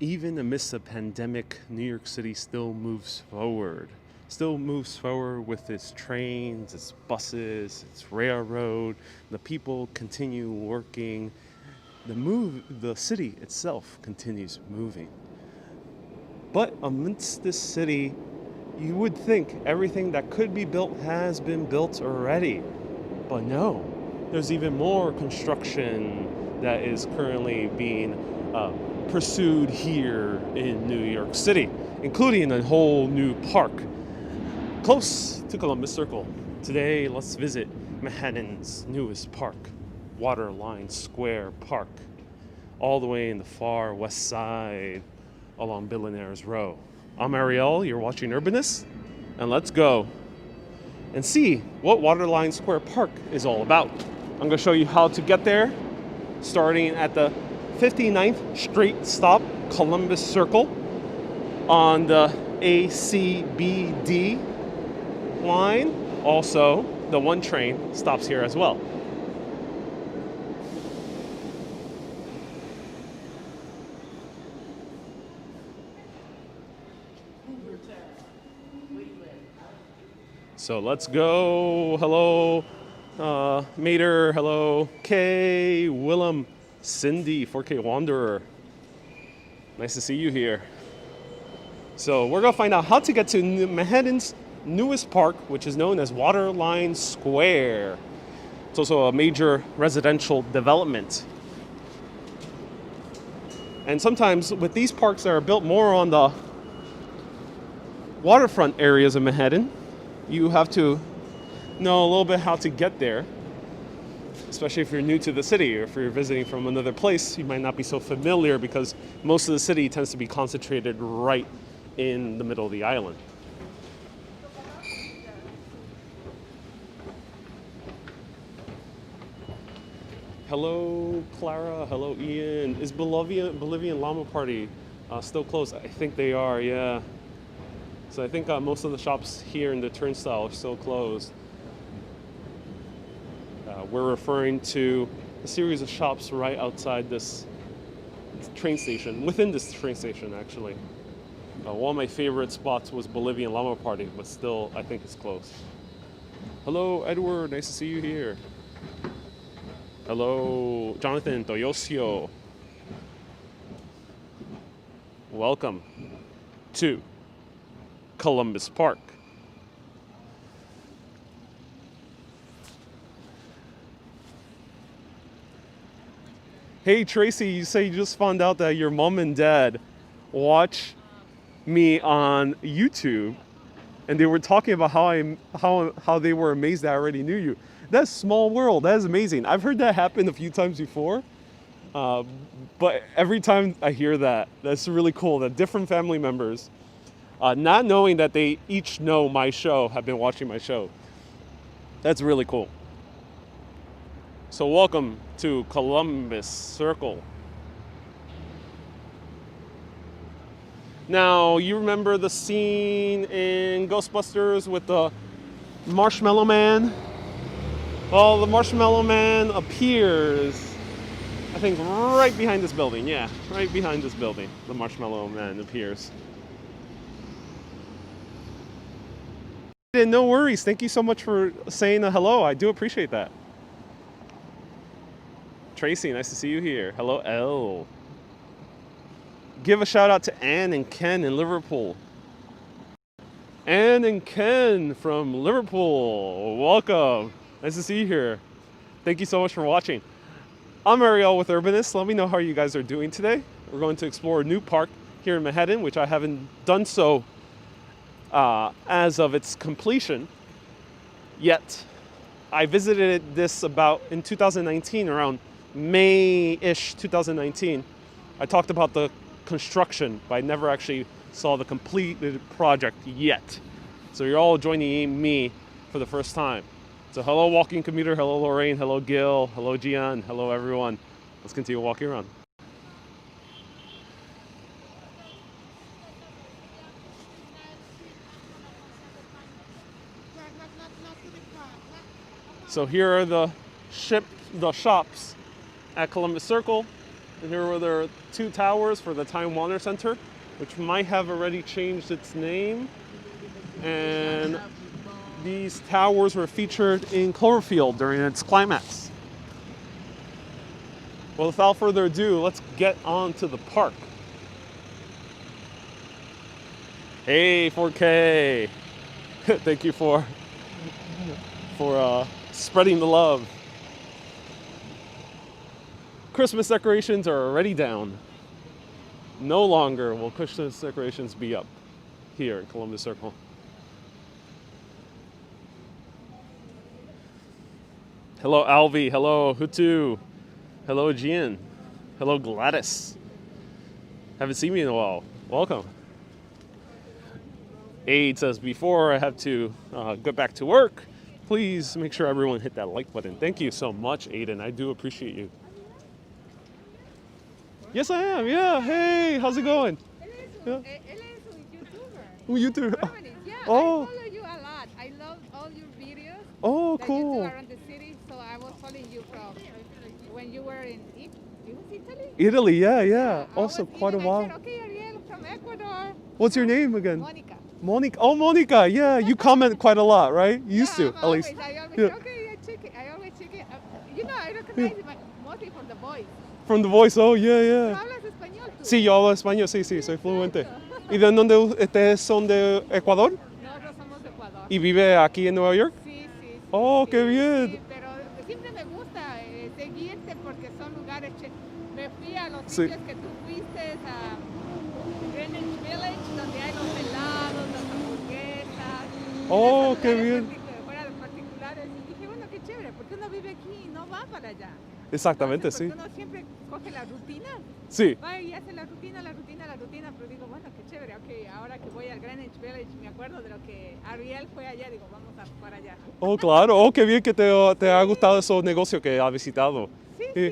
Even amidst a pandemic, New York City still moves forward. Still moves forward with its trains, its buses, its railroad. The people continue working. The city itself continues moving. But amidst this city, you would think everything that could be built has been built already. But no, there's even more construction that is currently being pursued here in New York City, including a whole new park close to Columbus Circle. Today, let's visit Manhattan's newest park, Waterline Square Park, all the way in the far west side along Billionaires Row. I'm Ariel, you're watching Urbanist, and let's go and see what Waterline Square Park is all about. I'm gonna show you how to get there, starting at the 59th Street stop, Columbus Circle, on the ACBD line. Also, the one train stops here as well. So let's go. Hello, Mater. Hello, Kay, Willem, Cindy, 4K Wanderer. Nice to see you here. So we're gonna find out how to get to Manhattan's newest park, which is known as Waterline Square. It's also a major residential development. And sometimes with these parks that are built more on the waterfront areas of Manhattan, you have to know a little bit how to get there, especially if you're new to the city or if you're visiting from another place. You might not be so familiar because most of the city tends to be concentrated right in the middle of the island. Hello, Clara. Hello, Ian. Is Bolivian Llama Party still closed? I think they are, yeah. So I think most of the shops here in the turnstile are still closed. We're referring to a series of shops right outside this train station, within this train station actually. One of my favorite spots was Bolivian Llama Party, but still I think it's closed. Hello, Edward, nice to see you here. Hello, Jonathan Toyosio. Welcome to Columbus Park. Hey Tracy, you say you just found out that your mom and dad watch me on YouTube, and they were talking about how they were amazed that I already knew you. That's small world. That is amazing. I've heard that happen a few times before, but every time I hear that, that's really cool. That different family members, not knowing that they each know my show, have been watching my show. That's really cool. So welcome to Columbus Circle. Now, you remember the scene in Ghostbusters with the Marshmallow Man? Well, the Marshmallow Man appears, I think, right behind this building. Yeah, right behind this building, the Marshmallow Man appears. No worries. Thank you so much for saying hello. I do appreciate that. Tracy, nice to see you here. Hello, Elle. Give a shout out to Anne and Ken in Liverpool. Anne and Ken from Liverpool, welcome. Nice to see you here. Thank you so much for watching. I'm Ariel with Urbanist. Let me know how you guys are doing today. We're going to explore a new park here in Manhattan, which I haven't done so as of its completion yet. I visited this about in 2019, around May-ish 2019. I talked about the construction, but I never actually saw the completed project yet. So you're all joining me for the first time. So hello, walking commuter. Hello, Lorraine. Hello, Gil. Hello, Gian. Hello, everyone. Let's continue walking around. So here are the shops at Columbus Circle. Here were there 2 towers for the Time Warner Center, which might have already changed its name. And these towers were featured in Cloverfield during its climax. Well, without further ado, let's get on to the park. Hey, 4K. Thank you for spreading the love. Christmas decorations are already down. No longer will Christmas decorations be up here in Columbus Circle. Hello, Alvi. Hello, Hutu. Hello, Jian. Hello, Gladys. Haven't seen me in a while. Welcome. Aid says, before I have to get back to work, please make sure everyone hit that like button. Thank you so much, Aiden. I do appreciate you. Yes, I am. Yeah. Hey, how's it going? Yeah. Él es un YouTuber. YouTuber. Urbanist. Yeah, Oh. I follow you a lot. I love all your videos Oh, that cool. you do around the city. So I was following you from when you were in Italy? Italy, yeah. I Also was quite a eating, I while. said, okay, Ariel from Ecuador. What's your name again? Monica. Monica. Oh, Monica. Yeah, you comment quite a lot, right? You used to, I'm at least. I always Yeah. say, okay, I check it. I always check it. You know, I recognize it mostly from the voice. From The Voice. Oh, ¿Tú yeah. hablas español tú? Sí, yo hablo español. Sí, soy fluente. ¿Y de dónde ustedes son de Ecuador? Nosotros somos de Ecuador. ¿Y vive aquí en Nueva York? Sí. Oh, sí, qué bien. Sí, pero siempre me gusta seguirte porque son lugares. Me fui a los Sí. sitios que tú fuiste a Greenwich Village, donde hay los helados, las hamburguesas. Oh, esos qué lugares bien. Fuera de particulares. Y dije, bueno, qué chévere, porque uno vive aquí y no va para allá. Exactamente, Entonces, sí. porque uno siempre coge la rutina. Sí. Va y hace la rutina, pero digo, bueno, qué chévere, ok, ahora que voy al Greenwich Village me acuerdo de lo que Ariel fue allá, digo, vamos para allá. Oh, claro. Oh, qué bien que te ha gustado esos negocios que ha visitado. Sí,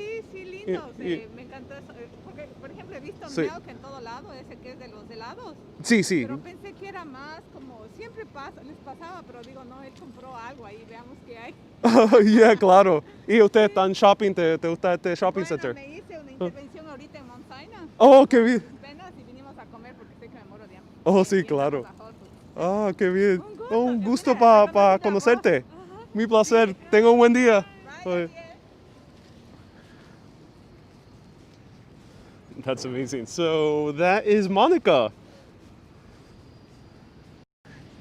lindo, y- me encantó eso, porque, por ejemplo, he visto Sí. Milk en todo lado, ese que es de los helados, Sí. pero pensé que era más como, siempre les pasaba, pero digo, no, él compró algo ahí, veamos qué hay. Yeah, claro. ¿Y ustedes están shopping? ¿Te gusta este shopping center? Me hice una intervención ahorita en Mount Sinai, Oh, qué bien. apenas y vinimos a comer porque sé que me muero de hambre. Oh, sí, Y claro. entramos a Whole Foods. Ah, qué bien. Un gusto Mira, para ¿reconoces la conocerte. voz? Ajá. Mi placer. Tenga un buen día. Bye, Ariel. That's amazing. So that is Monica.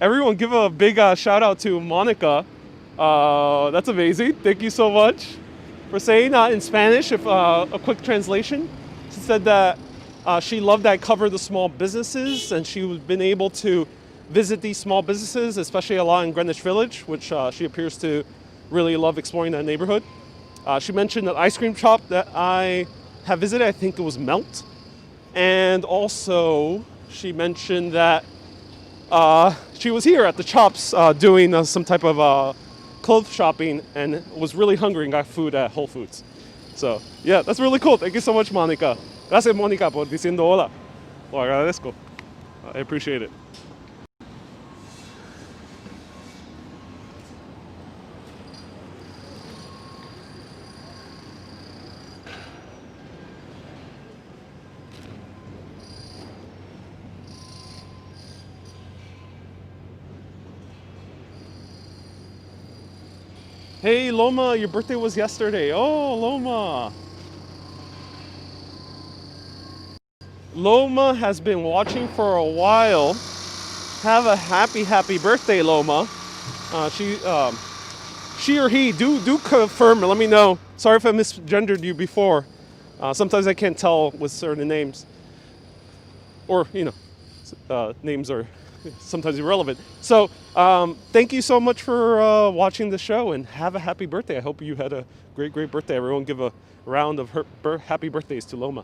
Everyone give a big shout out to Monica. That's amazing. Thank you so much for saying in Spanish. If a quick translation, she said that she loved that I covered the small businesses, and she's been able to visit these small businesses, especially a lot in Greenwich Village, which she appears to really love exploring that neighborhood. She mentioned an ice cream shop that I have visited. I think it was Melt. And also, she mentioned that she was here at the Chops doing some type of clothes shopping and was really hungry and got food at Whole Foods. So, yeah, that's really cool. Thank you so much, Monica. Gracias, Monica, por diciendo hola. Lo agradezco. I appreciate it. Hey, Loma, your birthday was yesterday. Oh, Loma. Loma has been watching for a while. Have a happy birthday, Loma. She or he, do confirm. Let me know. Sorry if I misgendered you before. Sometimes I can't tell with certain names. Or, names are sometimes irrelevant. So, thank you so much for watching the show, and have a happy birthday. I hope you had a great birthday. Everyone give a round of happy birthdays to Loma.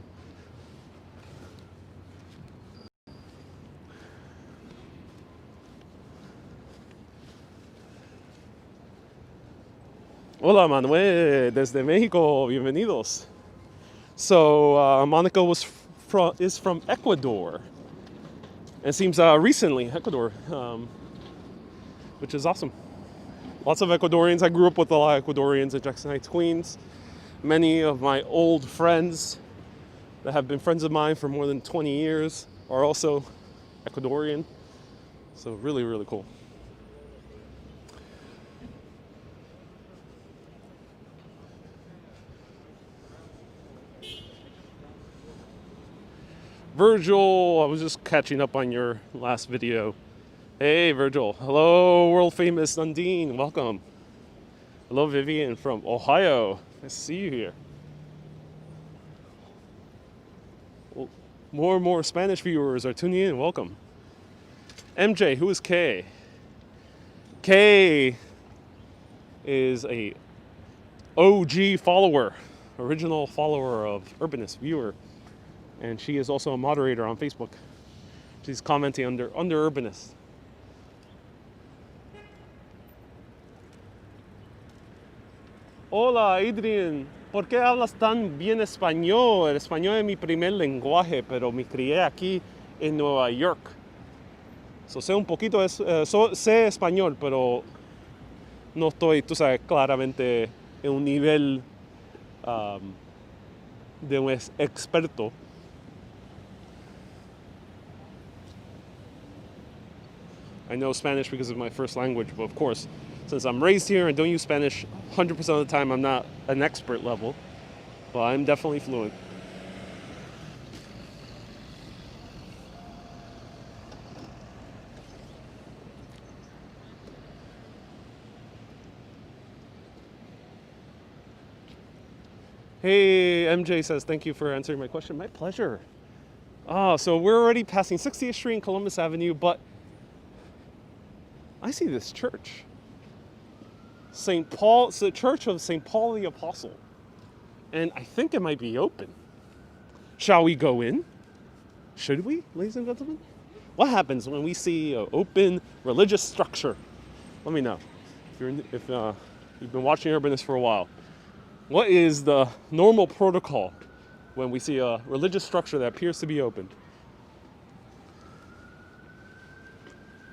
Hola, Manuel, desde Mexico. Bienvenidos. So, Monica is from Ecuador. It seems recently, Ecuador, which is awesome. Lots of Ecuadorians. I grew up with a lot of Ecuadorians in Jackson Heights, Queens. Many of my old friends that have been friends of mine for more than 20 years are also Ecuadorian. So really, really cool. Virgil, I was just catching up on your last video. Hey, Virgil. Hello, world famous Undine. Welcome. Hello, Vivian from Ohio. Nice to see you here. Well, more and more Spanish viewers are tuning in. Welcome. MJ, who is Kay? Kay is a OG follower, original follower of Urbanist viewer, and she is also a moderator on Facebook. She's commenting under Urbanist. Hola, Adrian. ¿Por qué hablas tan bien español? El español es mi primer lenguaje, pero me crié aquí en Nueva York. So, sé un poquito, sé español, pero no estoy, tú sabes, claramente en un nivel de un experto. I know Spanish because it's my first language, but of course, since I'm raised here and don't use Spanish 100% of the time, I'm not an expert level, but I'm definitely fluent. Hey, MJ says, thank you for answering my question. My pleasure. So we're already passing 60th Street and Columbus Avenue, but I see this church. St. Paul, it's the Church of St. Paul the Apostle. And I think it might be open. Shall we go in? Should we, ladies and gentlemen? What happens when we see an open religious structure? Let me know. If you've been watching Urbanist for a while, what is the normal protocol when we see a religious structure that appears to be open?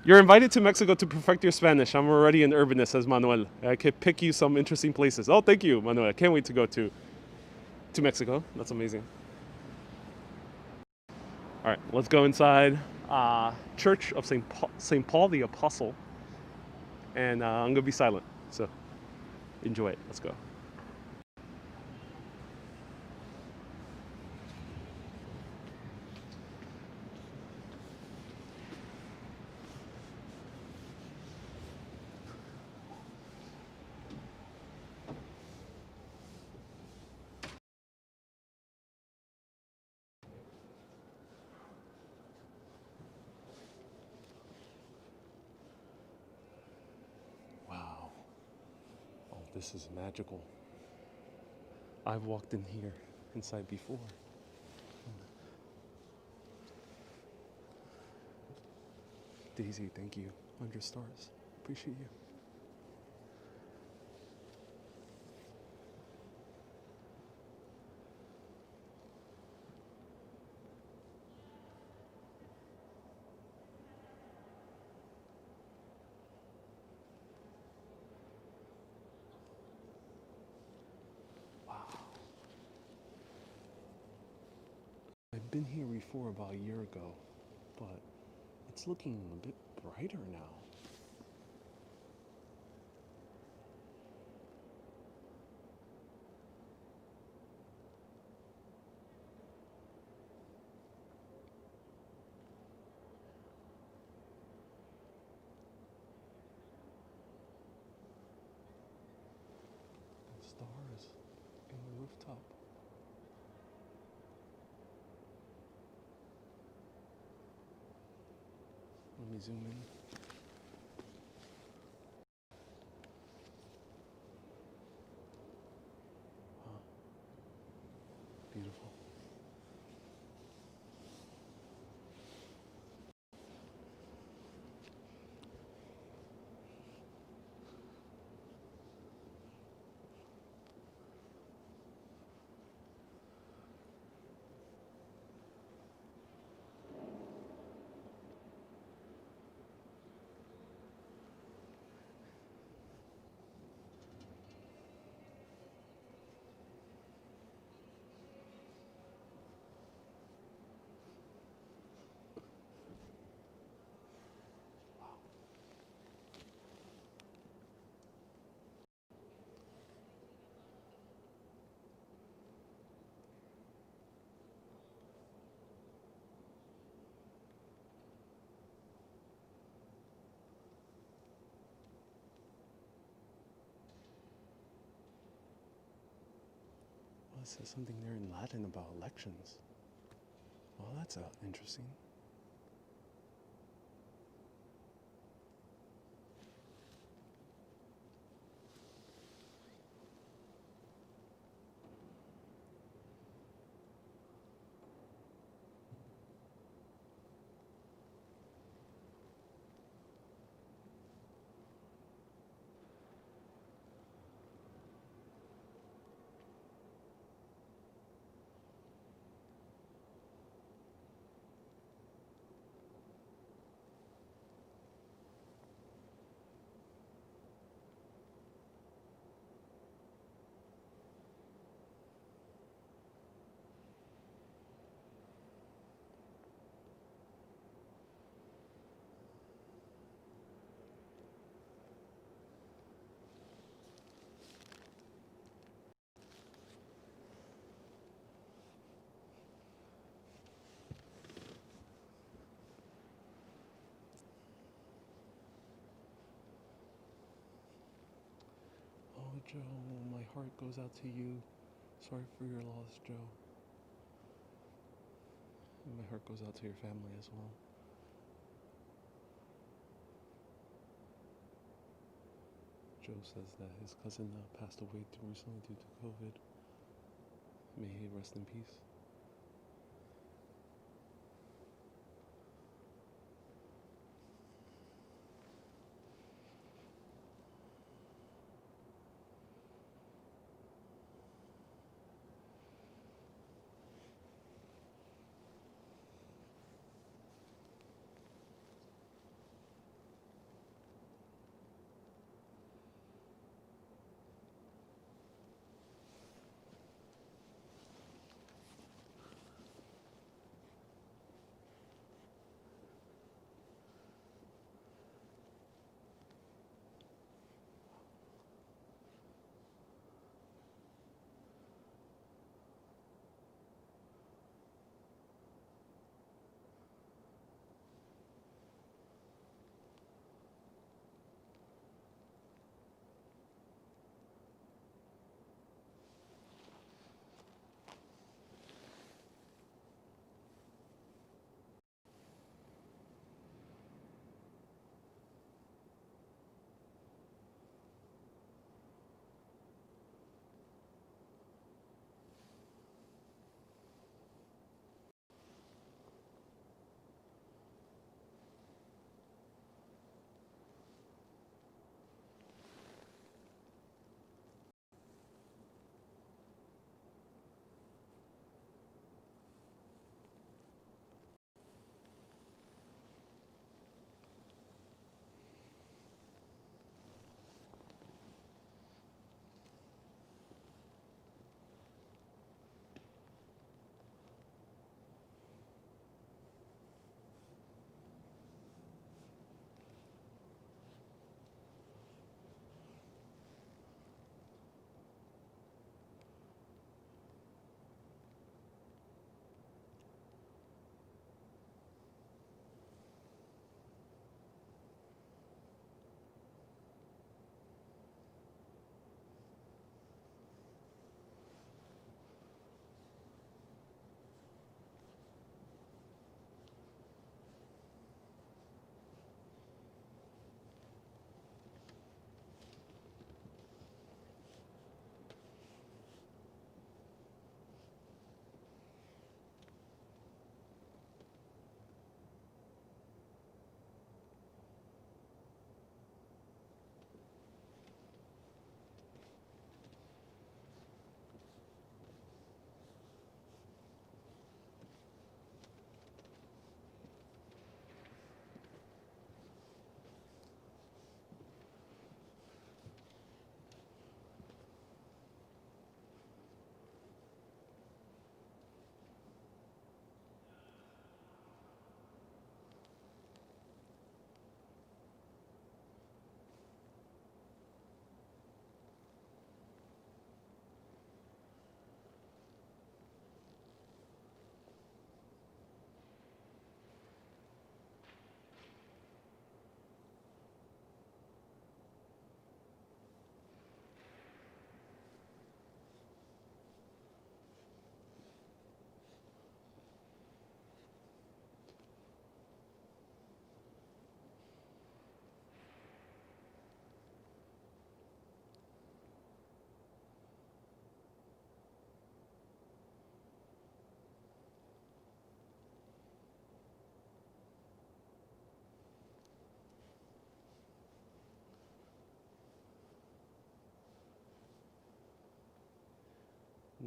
You're invited to Mexico to perfect your Spanish. I'm already an Urbanist, says Manuel. I could pick you some interesting places. Oh, thank you, Manuel. I can't wait to go to Mexico. That's amazing. All right, let's go inside Church of St. Paul the Apostle. And I'm going to be silent, so enjoy it. Let's go. Wow. Oh, this is magical. I've walked in here inside before. Daisy, thank you. 100 stars. Appreciate you. I've been here before about a year ago, but it's looking a bit brighter now. And stars in the rooftop. Let me zoom in. Wow. Beautiful. it says something there in Latin about elections. Well, that's interesting. Oh, Joe, my heart goes out to you. Sorry for your loss, Joe. And my heart goes out to your family as well. Joe says that his cousin passed away recently due to COVID. May he rest in peace.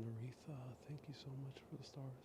Aretha, thank you so much for the stars.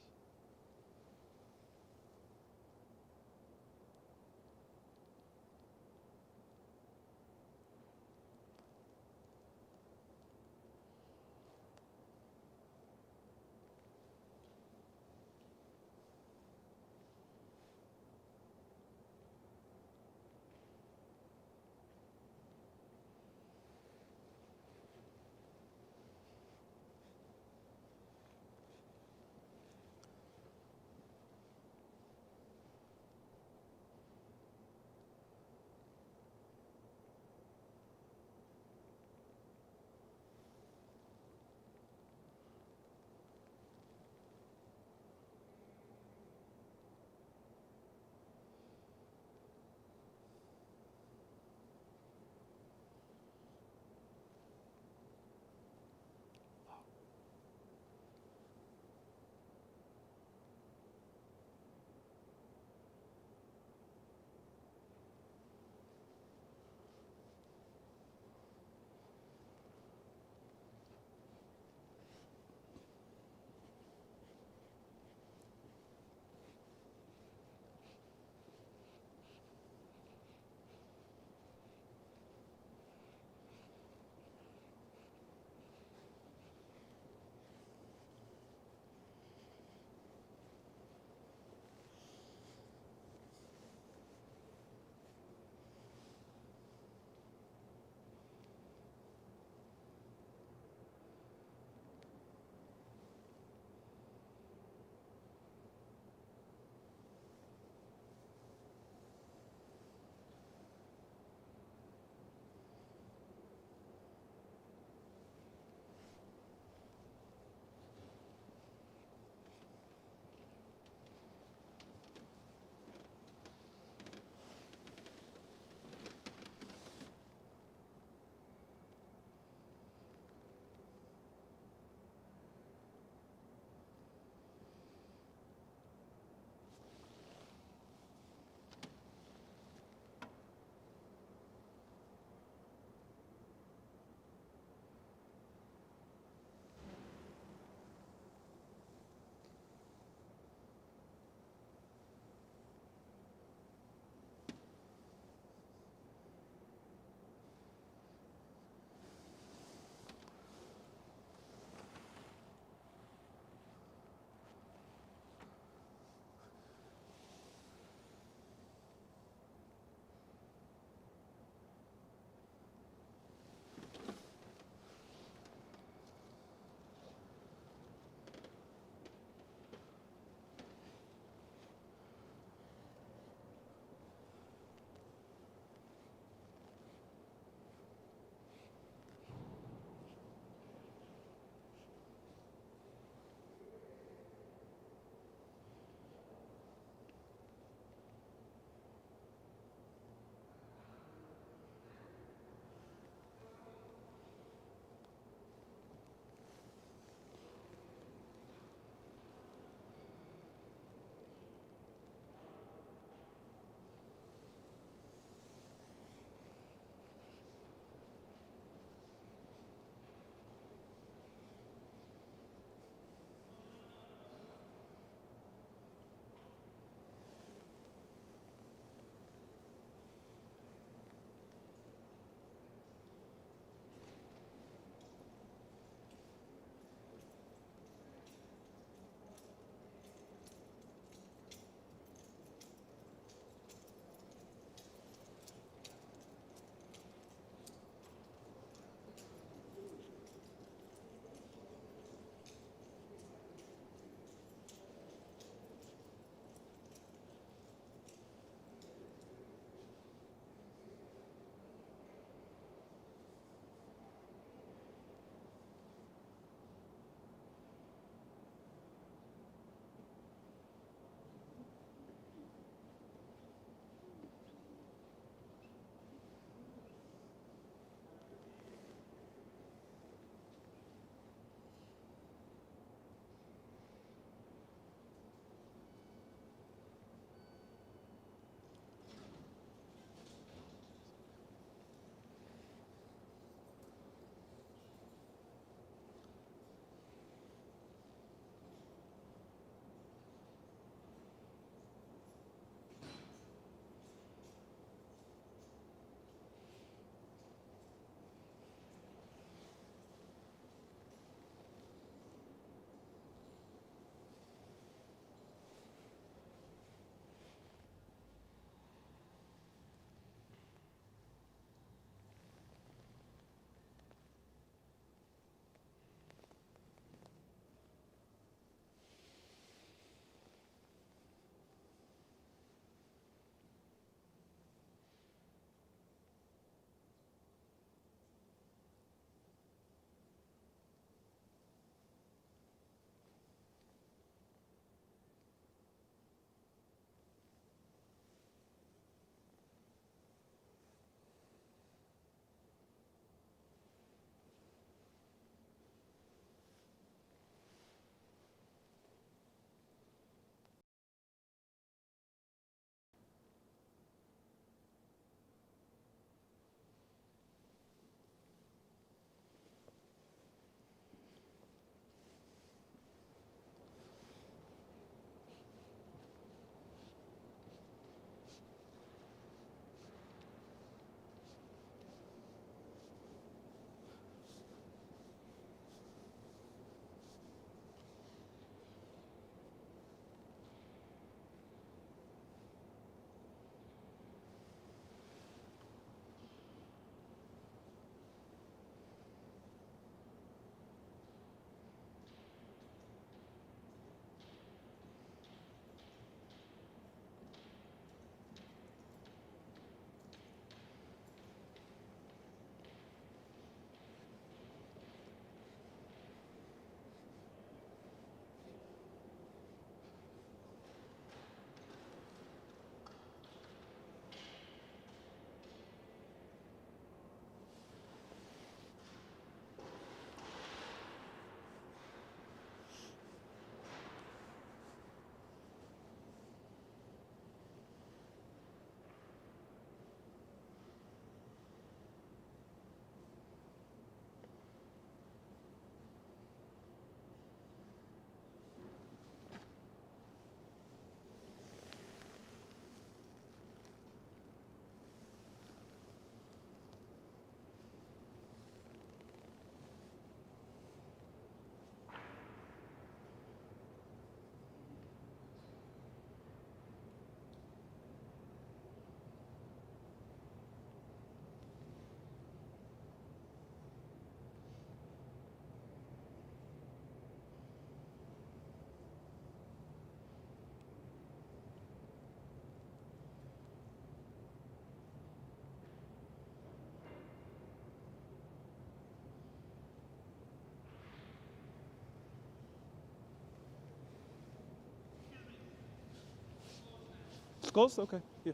Close? Okay. Yeah.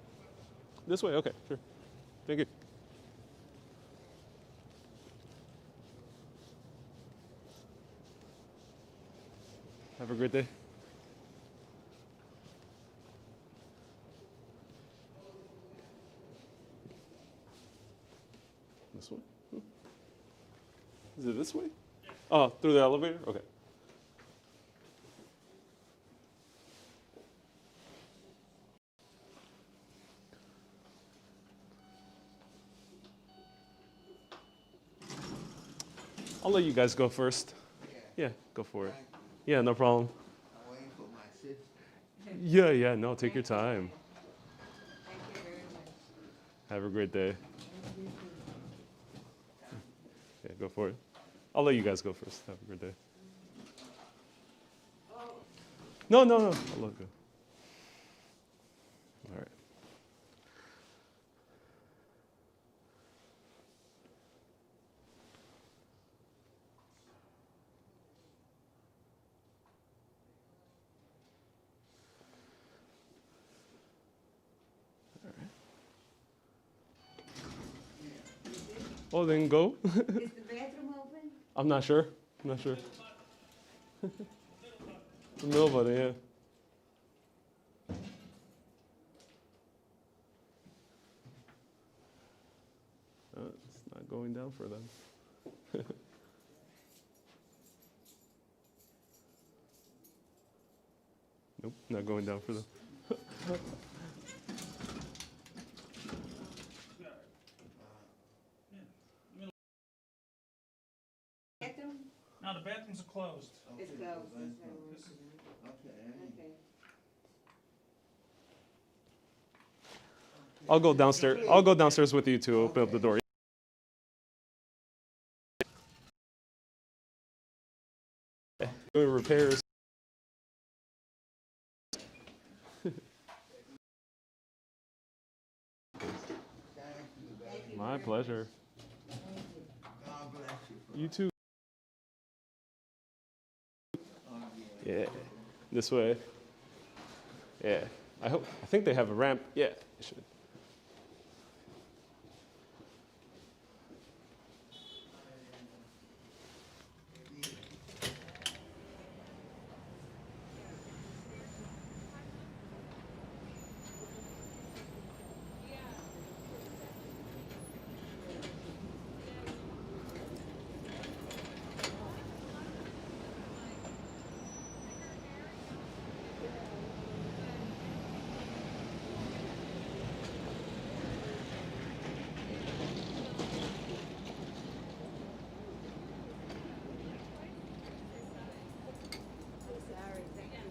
This way? Okay, sure. Thank you. Have a great day. This way? Is it this way? Oh, through the elevator? Okay. I'll let you guys go first. Yeah, go for it. Yeah, no problem. I'm waiting for my sister. Yeah, no, take your time. Thank you very much. Have a great day. Yeah, go for it. I'll let you guys go first. Have a great day. No. I'll let go. All right. Oh, then go. Is the bathroom open? I'm not sure. The middle button, yeah. It's not going down for them. Nope, not going down for them. Bathroom? No, the bathrooms are closed. It's closed. Okay. Okay. I'll go downstairs. I'll go downstairs with you to open up the door. Doing repairs. My pleasure. God bless you. You too. Oh, Yeah. This way. Yeah. I think they have a ramp. Yeah, they should.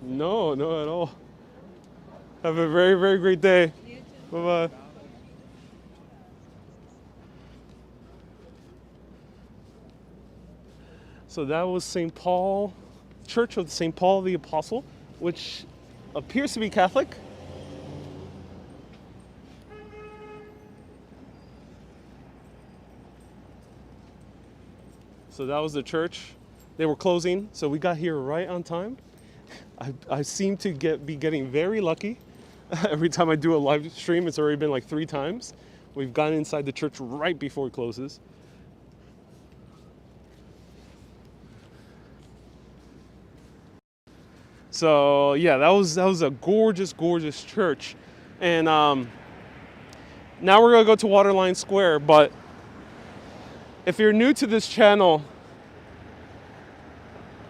No, no at all. Have a very, very great day. You too. Bye-bye. So that was St. Paul, Church of St. Paul the Apostle, which appears to be Catholic. So that was the church. They were closing, so we got here right on time. I seem to be getting very lucky. Every time I do a live stream, it's already been like 3 times. We've gotten inside the church right before it closes. So yeah, that was a gorgeous, gorgeous church. And now we're gonna go to Waterline Square. But if you're new to this channel,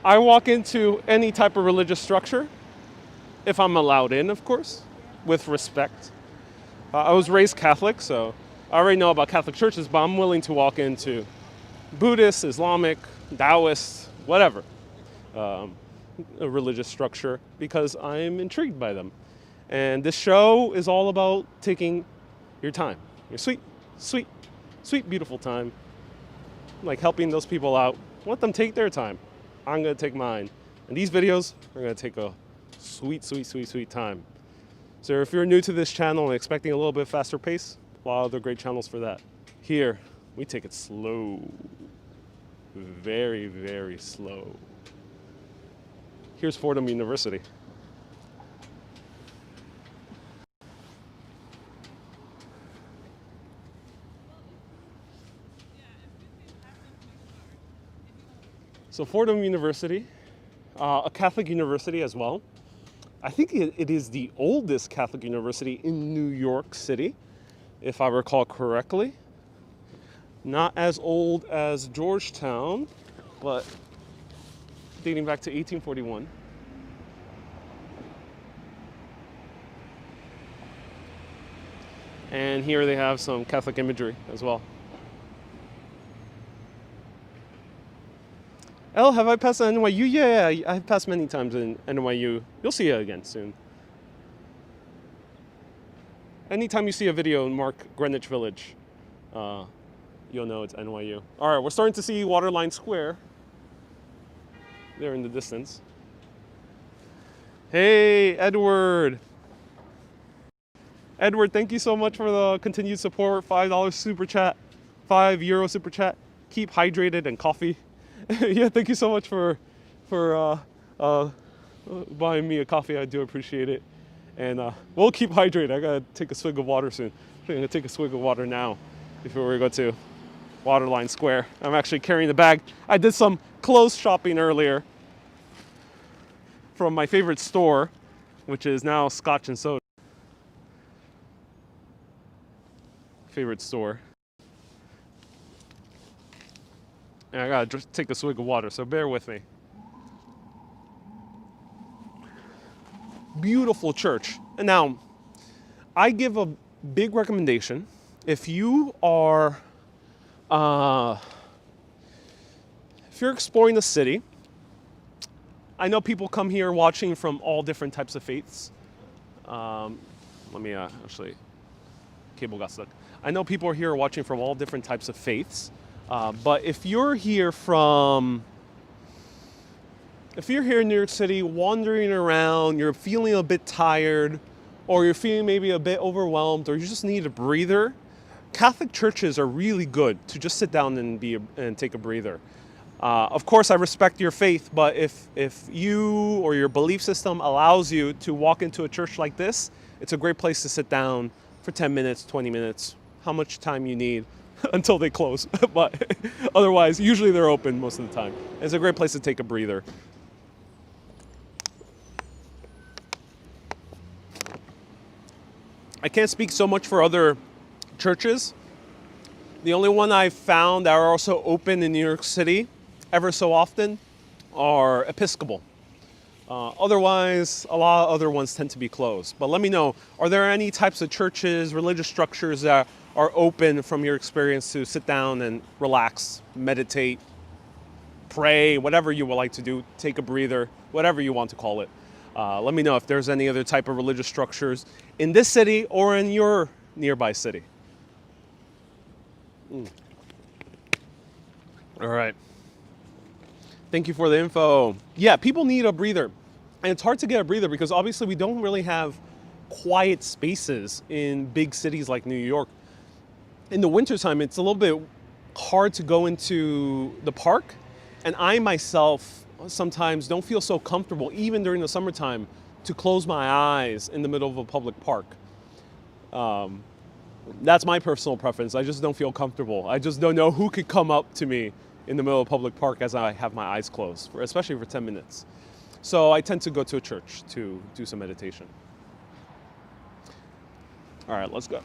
I walk into any type of religious structure, if I'm allowed in, of course, with respect. I was raised Catholic, so I already know about Catholic churches, but I'm willing to walk into Buddhist, Islamic, Taoist, whatever, a religious structure, because I'm intrigued by them. And this show is all about taking your time, your sweet, sweet, sweet, beautiful time, like helping those people out. Let them take their time. I'm gonna take mine. And these videos are gonna take a sweet, sweet, sweet, sweet time. So if you're new to this channel and expecting a little bit faster pace, a lot of other great channels for that. Here, we take it slow. Very, very slow. Here's Fordham University. So Fordham University, a Catholic university as well. I think it is the oldest Catholic university in New York City, if I recall correctly. Not as old as Georgetown, but dating back to 1841. And here they have some Catholic imagery as well. Elle, have I passed NYU? Yeah, I've passed many times in NYU. You'll see it again soon. Anytime you see a video and mark Greenwich Village, you'll know it's NYU. All right, we're starting to see Waterline Square there in the distance. Hey, Edward. Edward, thank you so much for the continued support. $5 super chat, €5 super chat. Keep hydrated and coffee. Yeah, thank you so much for buying me a coffee. I do appreciate it. And we'll keep hydrated. I gotta take a swig of water soon. I'm gonna take a swig of water now before we go to Waterline Square. I'm actually carrying the bag. I did some clothes shopping earlier from my favorite store, which is now Scotch and Soda. Favorite store. And I gotta just take a swig of water, so bear with me. Beautiful church. And now, I give a big recommendation. If you are, if you're exploring the city, I know people come here watching from all different types of faiths. Let me actually, cable got stuck. I know people are here watching from all different types of faiths. But if you're here in New York City, wandering around, you're feeling a bit tired, or you're feeling maybe a bit overwhelmed, or you just need a breather, Catholic churches are really good to just sit down and take a breather. Of course, I respect your faith, but if you or your belief system allows you to walk into a church like this, it's a great place to sit down for 10 minutes, 20 minutes, how much time you need until they close. But otherwise, usually they're open most of the time. It's a great place to take a breather. I can't speak so much for other churches. The only one I've found that are also open in New York City ever so often are Episcopal. Otherwise, a lot of other ones tend to be closed. But let me know, are there any types of churches, religious structures that are open from your experience to sit down and relax, meditate, pray, whatever you would like to do, take a breather, whatever you want to call it. Let me know if there's any other type of religious structures in this city or in your nearby city. All right. Thank you for the info. Yeah, people need a breather. And it's hard to get a breather because obviously we don't really have quiet spaces in big cities like New York. In the wintertime, it's a little bit hard to go into the park. And I myself sometimes don't feel so comfortable, even during the summertime, to close my eyes in the middle of a public park. That's my personal preference. I just don't feel comfortable. I just don't know who could come up to me in the middle of a public park as I have my eyes closed, especially for 10 minutes. So I tend to go to a church to do some meditation. All right, let's go.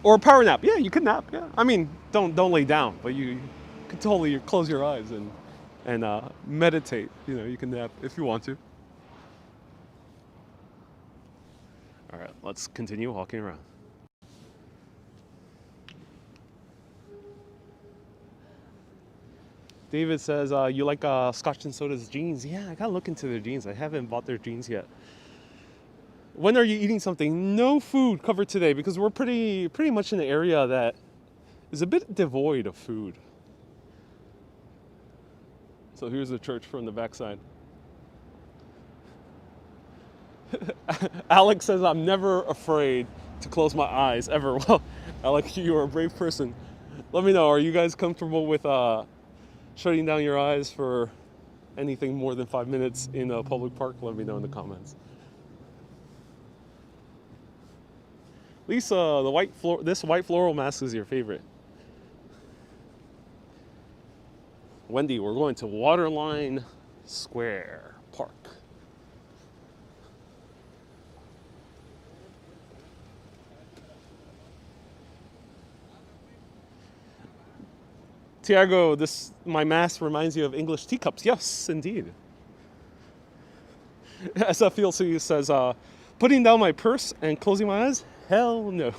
Or a power nap. Yeah, you can nap. Yeah, I mean, don't lay down, but you can totally close your eyes and meditate. You know, you can nap if you want to. All right, let's continue walking around. David says, you like Scotch and Soda's jeans? Yeah, I gotta look into their jeans. I haven't bought their jeans yet. When are you eating something? No food covered today because we're pretty much in an area that is a bit devoid of food. So here's the church from the backside. Alex says, I'm never afraid to close my eyes, ever. Well, Alex, you're a brave person. Let me know, are you guys comfortable with shutting down your eyes for anything more than 5 minutes in a public park? Let me know in the comments. Lisa, this white floral mask is your favorite. Wendy, we're going to Waterline Square Park. Tiago, my mask reminds you of English teacups. Yes, indeed. SFLC says, putting down my purse and closing my eyes? Hell no.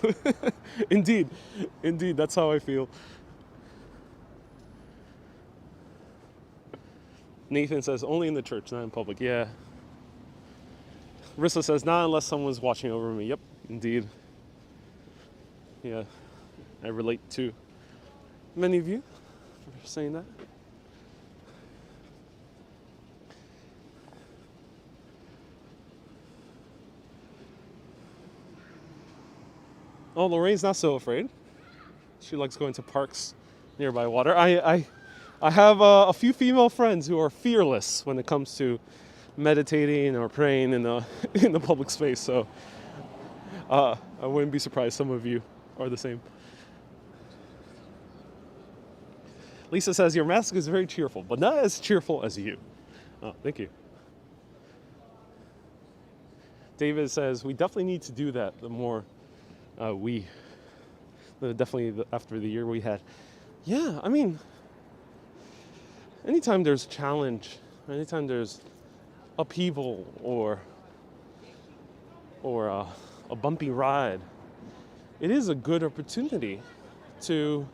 Indeed, that's how I feel. Nathan says, only in the church, not in public. Yeah. Rissa says, not unless someone's watching over me. Yep, indeed. Yeah, I relate to many of you for saying that. Oh, Lorraine's not so afraid. She likes going to parks nearby water. I have a few female friends who are fearless when it comes to meditating or praying in the in the public space. So I wouldn't be surprised some of you are the same. Lisa says your mask is very cheerful, but not as cheerful as you. Oh, thank you. David says we definitely need to do that. The more definitely after the year we had. Yeah, I mean, anytime there's challenge, anytime there's upheaval or a bumpy ride, it is a good opportunity to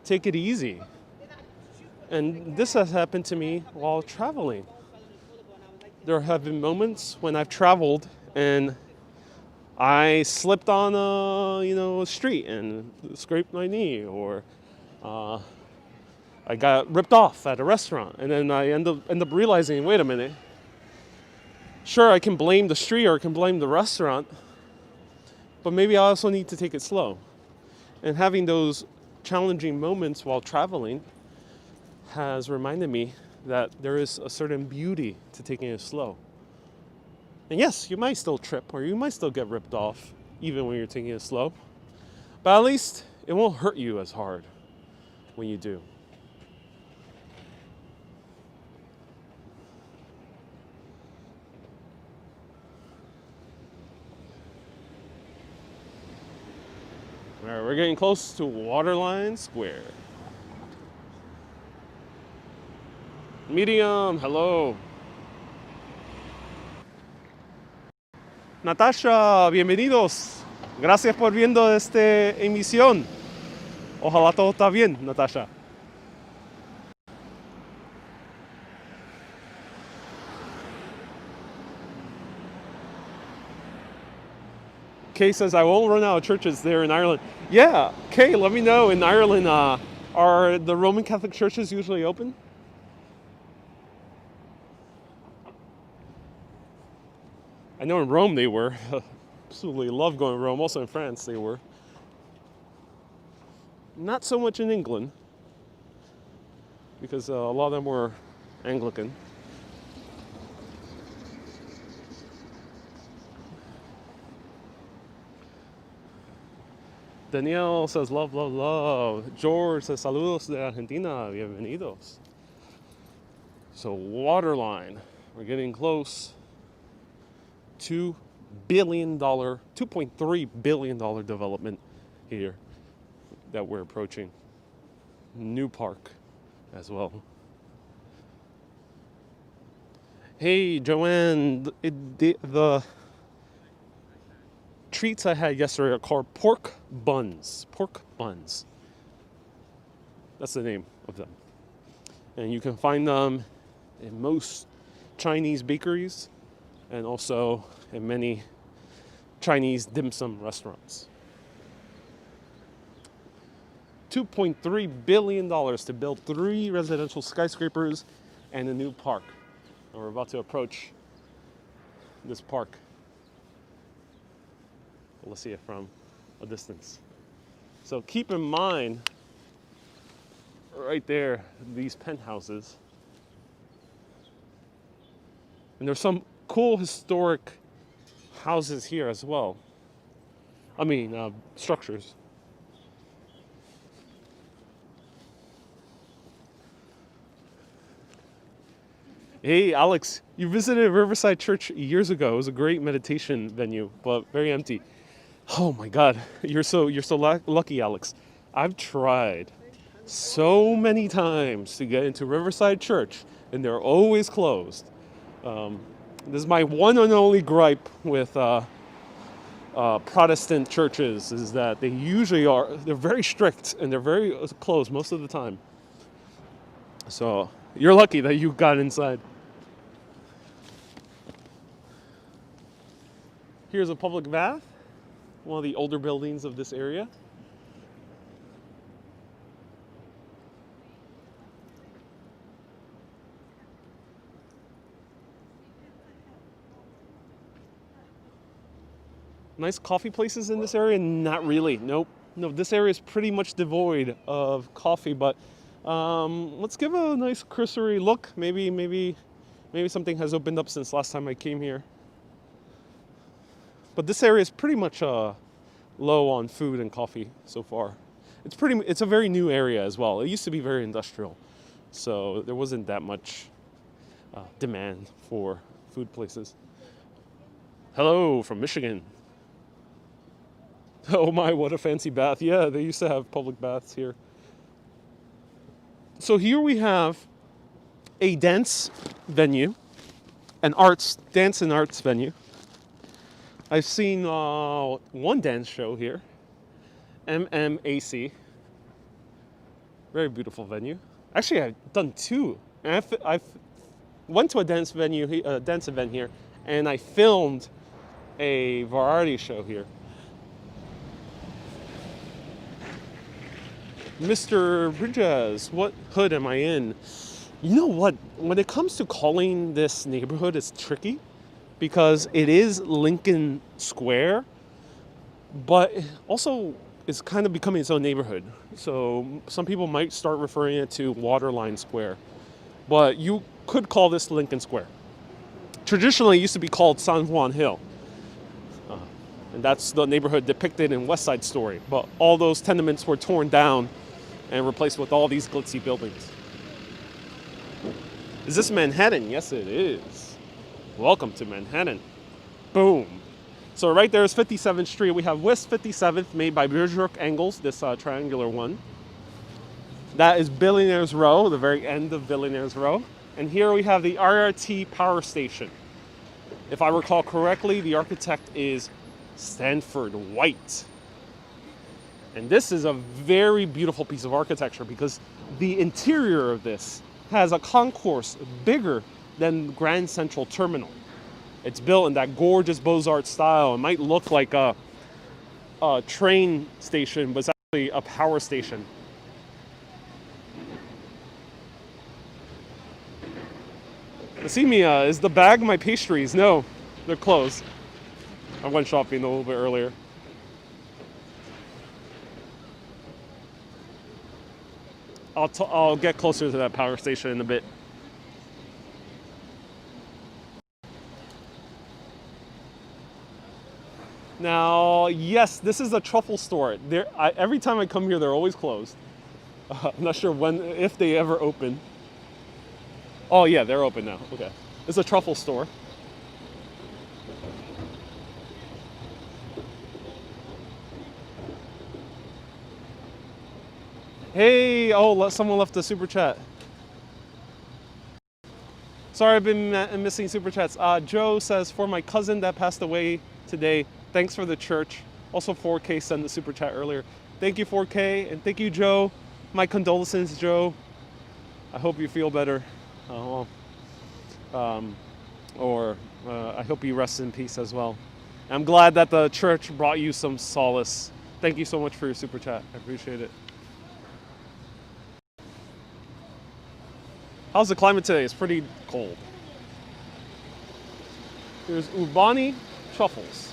take it easy. And this has happened to me while traveling. There have been moments when I've traveled and I slipped on a street and scraped my knee, or I got ripped off at a restaurant, and then I end up realizing, wait a minute. Sure, I can blame the street or I can blame the restaurant, but maybe I also need to take it slow. And having those challenging moments while traveling has reminded me that there is a certain beauty to taking it slow. And yes, you might still trip or you might still get ripped off even when you're taking it slow. But at least it won't hurt you as hard when you do. All right, we're getting close to Waterline Square. Medium, hello. Natasha, bienvenidos. Gracias por viendo esta emisión. Ojalá todo está bien, Natasha. Kay says, I won't run out of churches there in Ireland. Yeah, Kay, let me know. In Ireland, are the Roman Catholic churches usually open? I know in Rome they were. Absolutely love going to Rome. Also in France they were. Not so much in England, because a lot of them were Anglican. Danielle says, love, love, love. George says, saludos de Argentina, bienvenidos. So Waterline, we're getting close. $2.3 billion development here that we're approaching. New park as well. Hey, Joanne, the treats I had yesterday are called pork buns. Pork buns. That's the name of them. And you can find them in most Chinese bakeries and also in many Chinese dim sum restaurants. $2.3 billion to build 3 residential skyscrapers and a new park. And we're about to approach this park. Let's see it from a distance. So keep in mind, right there, these penthouses. And there's some cool historic houses here as well. I mean, structures. Hey, Alex, you visited Riverside Church years ago. It was a great meditation venue, but very empty. Oh my God, you're so lucky, Alex. I've tried so many times to get into Riverside Church, and they're always closed. This is my one and only gripe with Protestant churches is that they're very strict and they're very closed most of the time. So you're lucky that you got inside. Here's a public bath, one of the older buildings of this area. Nice coffee places in this area? Not really. Nope. No, this area is pretty much devoid of coffee. But let's give a nice cursory look. Maybe something has opened up since last time I came here. But this area is pretty much low on food and coffee so far. It's a very new area as well. It used to be very industrial, so there wasn't that much demand for food places. Hello from Michigan. Oh my, what a fancy bath. Yeah, they used to have public baths here. So here we have a dance venue, dance and arts venue. I've seen one dance show here, MMAC. Very beautiful venue. Actually, I've done two. And I've went to a dance event here, and I filmed a variety show here. Mr. Bridges, what hood am I in? You know what? When it comes to calling this neighborhood, it's tricky because it is Lincoln Square, but also it's kind of becoming its own neighborhood. So some people might start referring it to Waterline Square, but you could call this Lincoln Square. Traditionally, it used to be called San Juan Hill. And that's the neighborhood depicted in West Side Story. But all those tenements were torn down and replaced with all these glitzy buildings. Is this Manhattan? Yes, it is. Welcome to Manhattan. Boom. So right there is 57th Street. We have West 57th, made by Bergerac Angles, this triangular one. That is Billionaires Row, the very end of Billionaires Row. And here we have the RRT power station. If I recall correctly, the architect is Stanford White. And this is a very beautiful piece of architecture because the interior of this has a concourse bigger than Grand Central Terminal. It's built in that gorgeous Beaux-Arts style. It might look like a train station, but it's actually a power station. Mia, is the bag my pastries? No, they're closed. I went shopping a little bit earlier. I'll get closer to that power station in a bit. Now, yes, this is a truffle store. Every time I come here, they're always closed. I'm not sure if they ever open. Oh yeah, they're open now. Okay, it's a truffle store. Hey, someone left a super chat. Sorry, I've been missing super chats. Joe says, for my cousin that passed away today, thanks for the church. Also 4K sent the super chat earlier. Thank you 4K, and thank you Joe. My condolences, Joe. I hope you feel better. I hope you rest in peace as well. I'm glad that the church brought you some solace. Thank you so much for your super chat. I appreciate it. How's the climate today? It's pretty cold. There's Ubani truffles.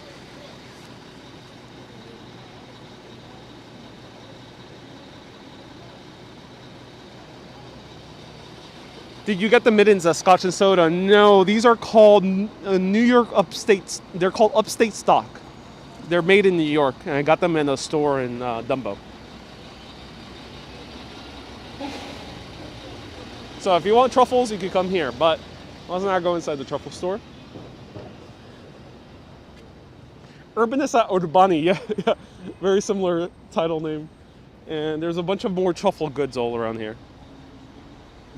Did you get the mittens at Scotch and Soda? No, these are called New York Upstate. They're called Upstate Stock. They're made in New York, and I got them in a store in Dumbo. So if you want truffles, you can come here. But Let's not go inside the truffle store. Urbanist at Urbani, yeah, yeah. Very similar title name. And there's a bunch of more truffle goods all around here.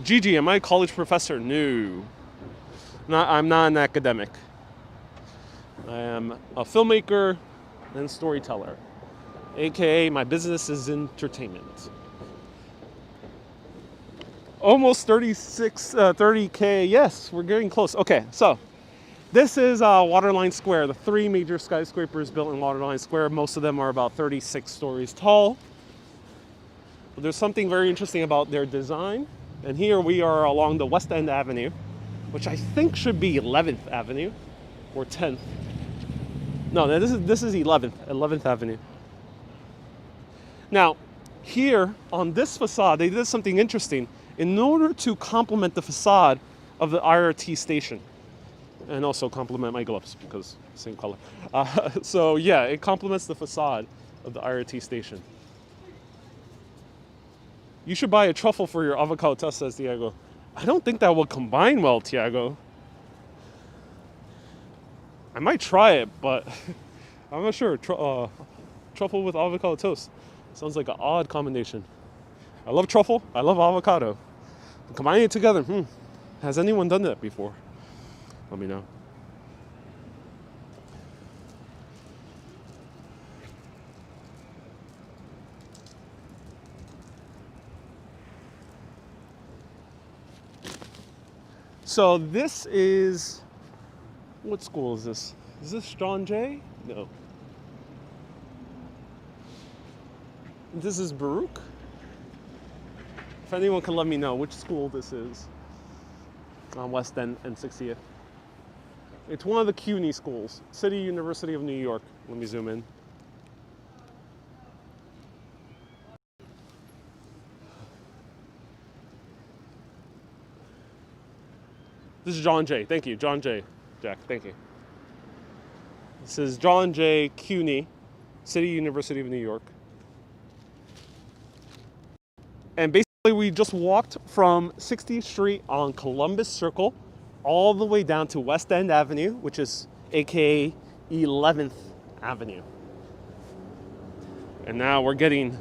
Gigi, am I a college professor? No. I'm not an academic. I am a filmmaker and storyteller. AKA my business is entertainment. Almost 30K. Yes, we're getting close. Okay, so this is Waterline Square, the 3 major skyscrapers built in Waterline Square. Most of them are about 36 stories tall. But there's something very interesting about their design. And here we are along the West End Avenue, which I think should be 11th Avenue or 10th. No, this is 11th Avenue. Now, here on this facade, they did something interesting in order to complement the facade of the IRT station, and also complement my gloves because same color. So yeah, it complements the facade of the IRT station. You should buy a truffle for your avocado toast, says Diego. I don't think that will combine well, Tiago. I might try it, but I'm not sure. Truffle with avocado toast sounds like an odd combination. I love truffle. I love avocado. Combining it together, has anyone done that before? Let me know. So this is, what school is this? Is this John Jay? No. This is Baruch. If anyone can let me know which school this is on West End and 60th. It's one of the CUNY schools, City University of New York. Let me zoom in. This is John Jay. Thank you, John Jay. Jack, thank you. This is John Jay CUNY, City University of New York. And basically we just walked from 60th Street on Columbus Circle all the way down to West End Avenue, which is AKA 11th Avenue. And now we're getting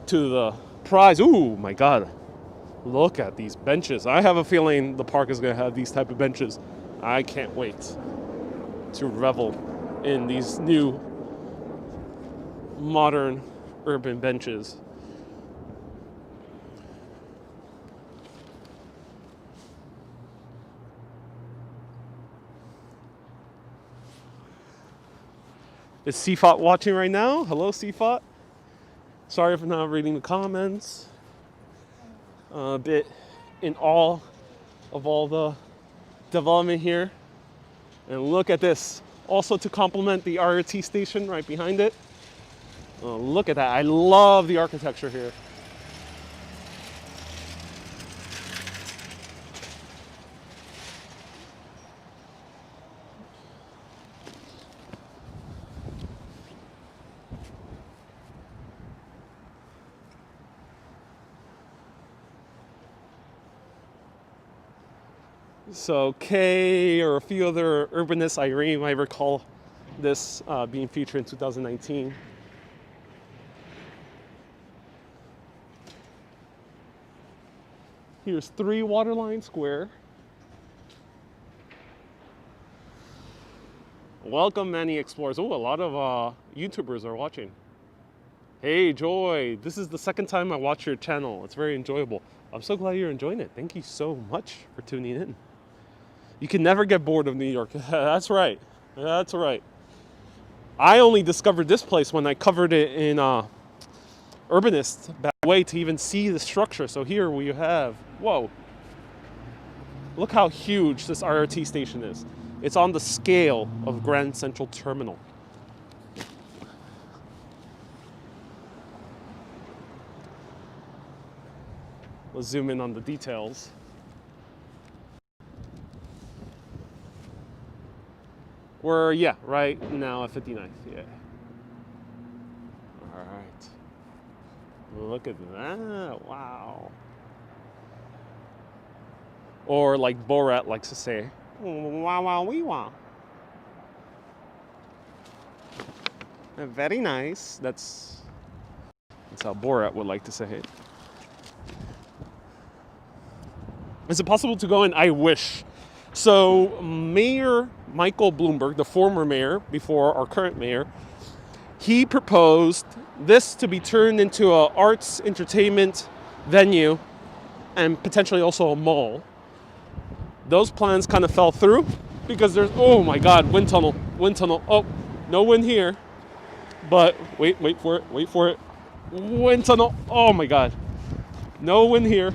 to the prize. Ooh, my God. Look at these benches. I have a feeling the park is going to have these type of benches. I can't wait to revel in these new modern urban benches. Is CFOT watching right now? Hello, CFOT. Sorry for not reading the comments. A bit in awe of all the development here. And look at this. Also to complement the RT station right behind it. Oh, look at that. I love the architecture here. So Kay or a few other urbanists, Irene might recall this being featured in 2019. Here's 3 Waterline Square. Welcome, many explorers. Oh, a lot of YouTubers are watching. Hey, Joy. This is the second time I watch your channel. It's very enjoyable. I'm so glad you're enjoying it. Thank you so much for tuning in. You can never get bored of New York. That's right. That's right. I only discovered this place when I covered it in Urbanist, back way to even see the structure. So here we have, whoa. Look how huge this RRT station is. It's on the scale of Grand Central Terminal. Let's zoom in on the details. We're, yeah, right now at 59th, yeah. All right. Look at that, wow. Or like Borat likes to say, wow, wow, wee, wow. Very nice. That's how Borat would like to say it. Is it possible to go in? I wish. So Mayor Michael Bloomberg, the former mayor before our current mayor, he proposed this to be turned into an arts entertainment venue and potentially also a mall. Those plans kind of fell through because there's, oh my God, wind tunnel. Oh, no wind here. But wait for it. Wind tunnel. Oh my God. No wind here.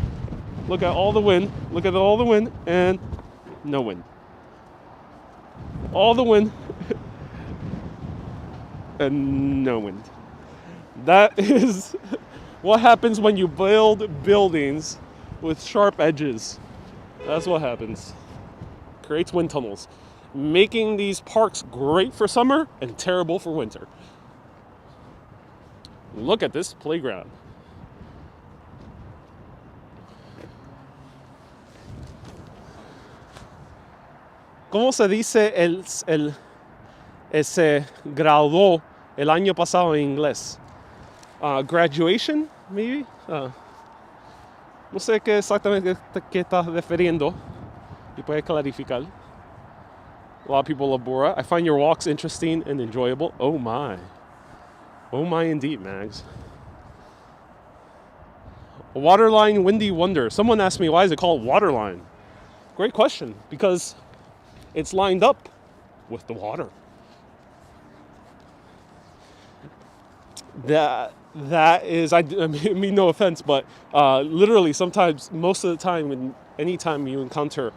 Look at all the wind. And no wind. All the wind and no wind. That is what happens when you build buildings with sharp edges. That's what happens. Creates wind tunnels, making these parks great for summer and terrible for winter. Look at this playground. ¿Cómo se dice se graduó el año pasado en inglés? Graduation, maybe? No sé qué exactamente qué estás refiriendo. Y puede clarificar. A lot of people love Bora. I find your walks interesting and enjoyable. Oh my. Oh my indeed, Mags. Waterline Windy Wonder. Someone asked me, why is it called Waterline? Great question, because it's lined up with the water. That is, I mean no offense, but literally sometimes, most of the time, anytime you encounter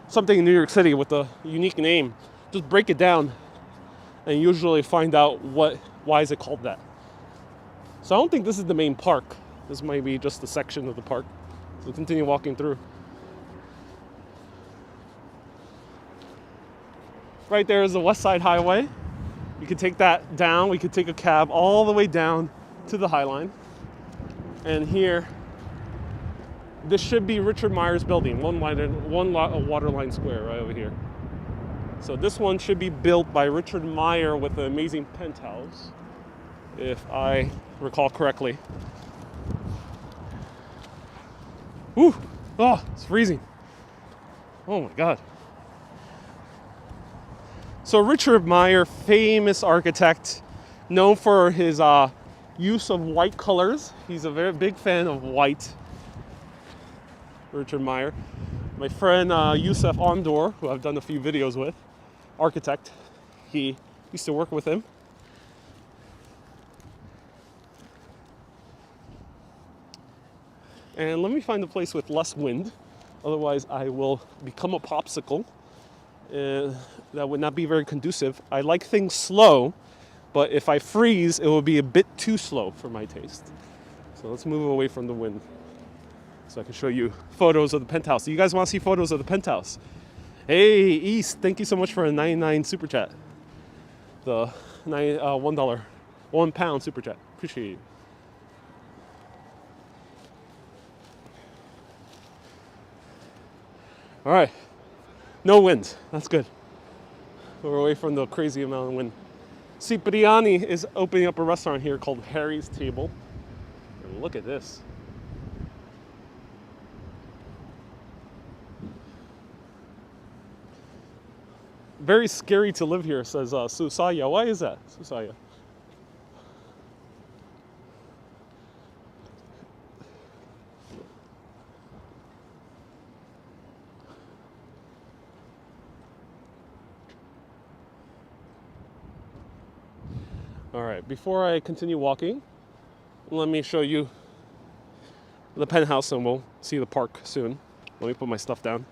something in New York City with a unique name, just break it down and usually find out why is it called that. So I don't think this is the main park. This might be just a section of the park. So continue walking through. Right there is the West Side Highway. You could take that down. We could take a cab all the way down to the High Line. And here, this should be Richard Meyer's building, one Waterline Square right over here. So this one should be built by Richard Meyer with an amazing penthouse, if I recall correctly. Whew! Oh, it's freezing. Oh my God. So Richard Meyer, famous architect, known for his use of white colors. He's a very big fan of white. Richard Meyer. My friend Yusuf Ondor, who I've done a few videos with, architect, he used to work with him. And let me find a place with less wind, otherwise I will become a popsicle. That would not be very conducive. I like things slow, but if I freeze, it will be a bit too slow for my taste. So let's move away from the wind so I can show you photos of the penthouse. You guys want to see photos of the penthouse? Hey, East, thank you so much for a 99 super chat. The $1, £1 super chat. Appreciate it. All right, no wind. That's good. We're away from the crazy amount of wind. Cipriani is opening up a restaurant here called Harry's Table. And look at this. Very scary to live here, says Susaya. Why is that, Susaya? All right, before I continue walking, let me show you the penthouse and we'll see the park soon. Let me put my stuff down.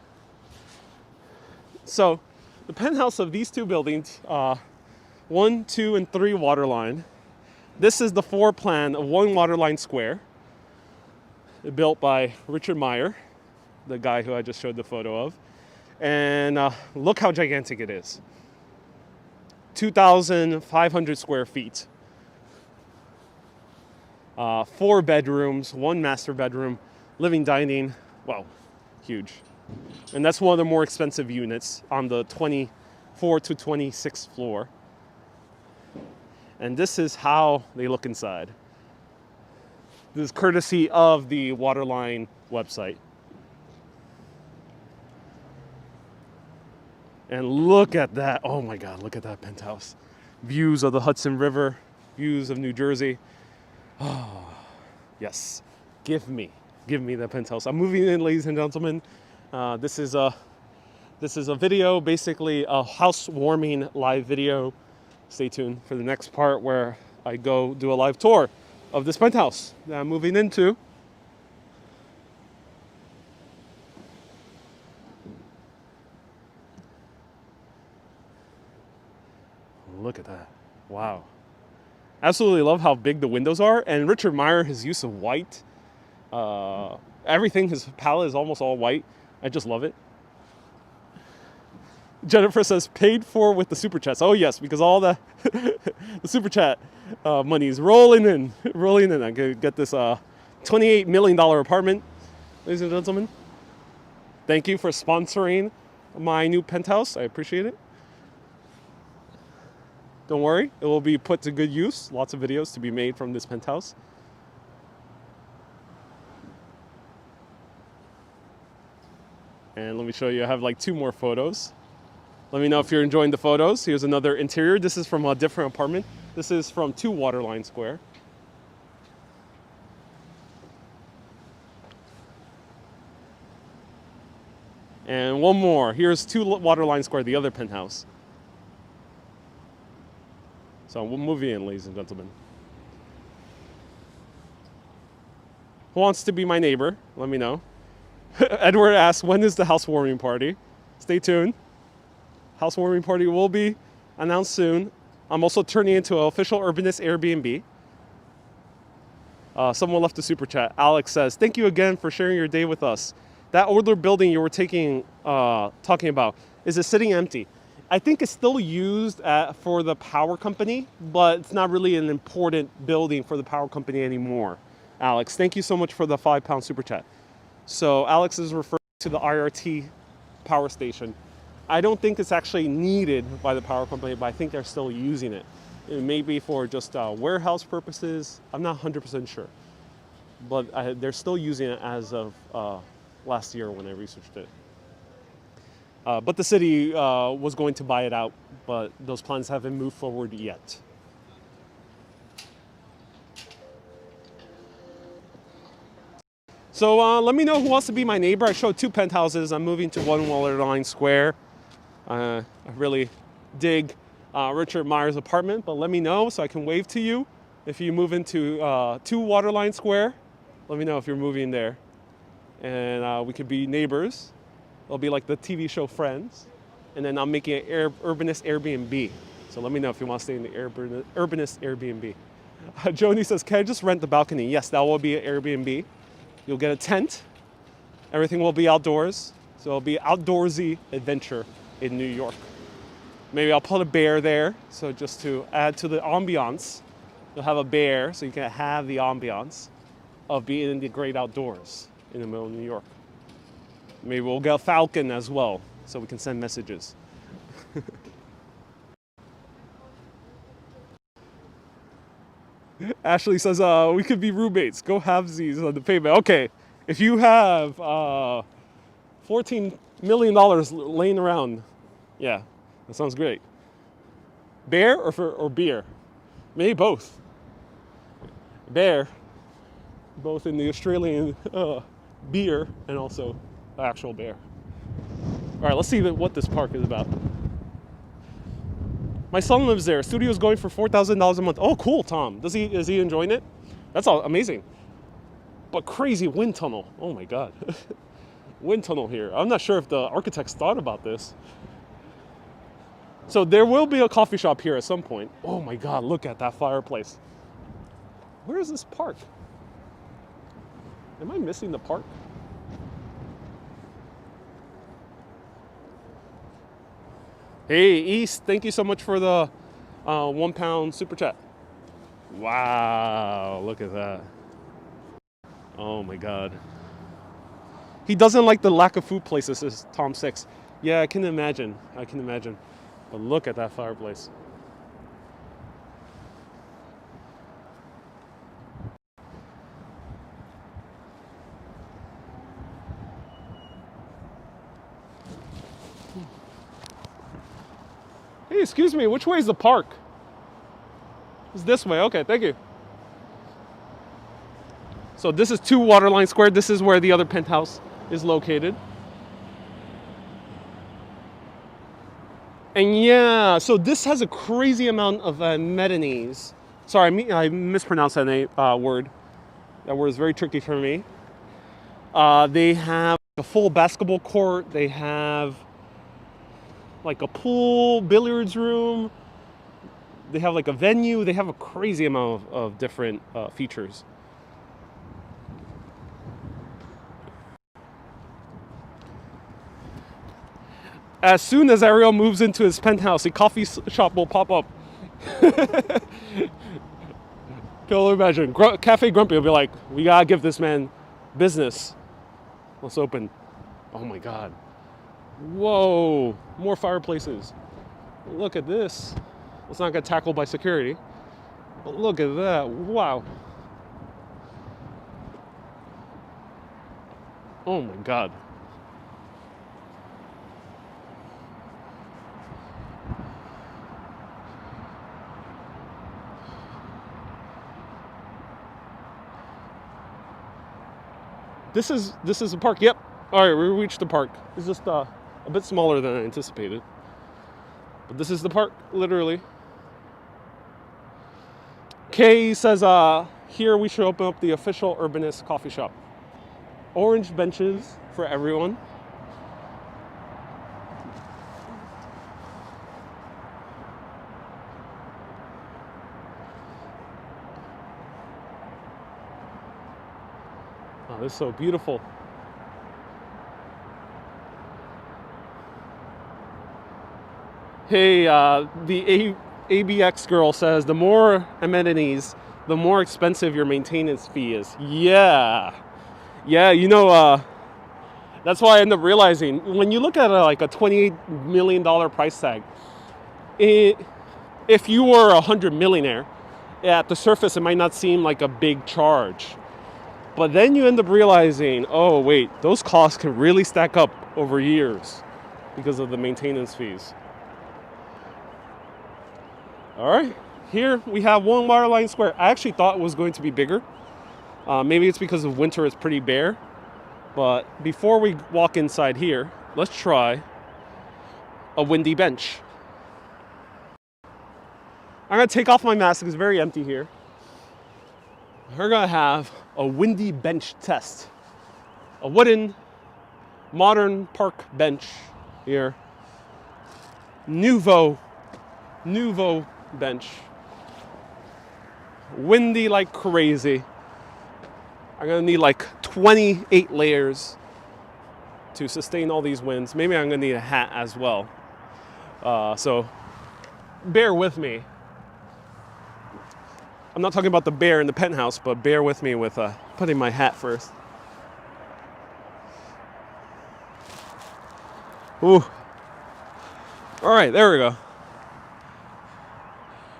So, the penthouse of these two buildings, 1, 2, and 3 Waterline. This is the floor plan of 1 Waterline Square, built by Richard Meyer, the guy who I just showed the photo of. And look how gigantic it is. 2,500 square feet. 4 bedrooms, 1 master bedroom, living, dining. Wow, huge. And that's one of the more expensive units on the 24th to 26th floor. And this is how they look inside. This is courtesy of the Waterline website. And look at that. Oh my God, look at that penthouse. Views of the Hudson River, views of New Jersey. Oh, yes. Give me that penthouse. I'm moving in, ladies and gentlemen. This is a video, basically a housewarming live video. Stay tuned for the next part where I go do a live tour of this penthouse that I'm moving into. Look at that. Wow. Absolutely love how big the windows are. And Richard Meyer, his use of white. Everything, his palette is almost all white. I just love it. Jennifer says, paid for with the super chats. Oh yes, because all the the super chat money is rolling in. I could get this $28 million apartment, ladies and gentlemen. Thank you for sponsoring my new penthouse. I appreciate it. Don't worry, it will be put to good use. Lots of videos to be made from this penthouse. And let me show you, I have like 2 more photos. Let me know if you're enjoying the photos. Here's another interior. This is from a different apartment. This is from 2 Waterline Square. And one more. Here's 2 Waterline Square, the other penthouse. So we'll move in, ladies and gentlemen. Who wants to be my neighbor? Let me know. Edward asks, when is the housewarming party? Stay tuned. Housewarming party will be announced soon. I'm also turning into an official Urbanist Airbnb. Someone left a super chat. Alex says, thank you again for sharing your day with us. That older building you were talking about, is it sitting empty? I think it's still used for the power company, but it's not really an important building for the power company anymore. Alex, thank you so much for the £5 super chat. So Alex is referring to the IRT power station. I don't think it's actually needed by the power company, but I think they're still using it. It may be for just warehouse purposes. I'm not 100% sure. But they're still using it as of last year when I researched it. But the city was going to buy it out, but those plans haven't moved forward yet. So let me know who wants to be my neighbor. I showed 2 penthouses. I'm moving to 1 Waterline Square. I really dig Richard Meyer's apartment, but let me know so I can wave to you. If you move into 2 Waterline Square, let me know if you're moving there. And we could be neighbors. It'll be like the TV show Friends. And then I'm making an Urbanist Airbnb. So let me know if you want to stay in the Urbanist Airbnb. Joni says, can I just rent the balcony? Yes, that will be an Airbnb. You'll get a tent. Everything will be outdoors. So it'll be outdoorsy adventure in New York. Maybe I'll put a bear there. So just to add to the ambiance, you'll have a bear so you can have the ambiance of being in the great outdoors in the middle of New York. Maybe we'll get a falcon as well, so we can send messages. Ashley says, we could be roommates. Go halvesies on the payment. Okay, if you have $14 million laying around, yeah, that sounds great. Bear or beer? Maybe both. Bear, both in the Australian beer and also the actual bear. All right, let's see what this park is about. My son lives there. Studio's going for $4,000 a month. Oh, cool, Tom. Is he enjoying it? That's all amazing. But crazy wind tunnel. Oh my God. Wind tunnel here. I'm not sure if the architects thought about this. So there will be a coffee shop here at some point. Oh my God, look at that fireplace. Where is this park? Am I missing the park? Hey, East, thank you so much for the £1 super chat. Wow, look at that. Oh my God. He doesn't like the lack of food places, says Tom 6. Yeah, I can imagine. But look at that fireplace. Hey, excuse me, which way is the park? It's this way. Okay, thank you. So this is 2 Waterline Square. This is where the other penthouse is located. And yeah, so this has a crazy amount of amenities. Sorry, I mispronounced that word. That word is very tricky for me. They have a full basketball court. They have like a pool, billiards room. They have like a venue. They have a crazy amount of different features. As soon as Ariel moves into his penthouse, a coffee shop will pop up. Can you imagine? Cafe Grumpy will be like, we gotta give this man business. Let's open. Oh my God. Whoa, more fireplaces. Look at this. Let's not get tackled by security. But look at that, wow. Oh my God. This is a park. Yep. All right, we reached the park. It's just a bit smaller than I anticipated. But this is the park, literally. Kay says, here we should open up the official Urbanist coffee shop. Orange benches for everyone. Oh, this is so beautiful. Hey, the ABX girl says the more amenities, the more expensive your maintenance fee is. Yeah, you know, that's why I end up realizing when you look at like a $28 million price tag, if you were a 100 millionaire, at the surface it might not seem like a big charge. But then you end up realizing, oh wait, those costs can really stack up over years because of the maintenance fees. All right, here we have 1 Waterline Square. I actually thought it was going to be bigger. Maybe it's because of winter, it's pretty bare. But before we walk inside here, let's try a windy bench. I'm gonna take off my mask, it's very empty here. We're gonna have a windy bench test. A wooden, modern park bench here. Nouveau bench. Windy like crazy. I'm gonna need like 28 layers to sustain all these winds. Maybe I'm gonna need a hat as well. So bear with me. I'm not talking about the bear in the penthouse, but bear with me with putting my hat first. Ooh. All right, there we go.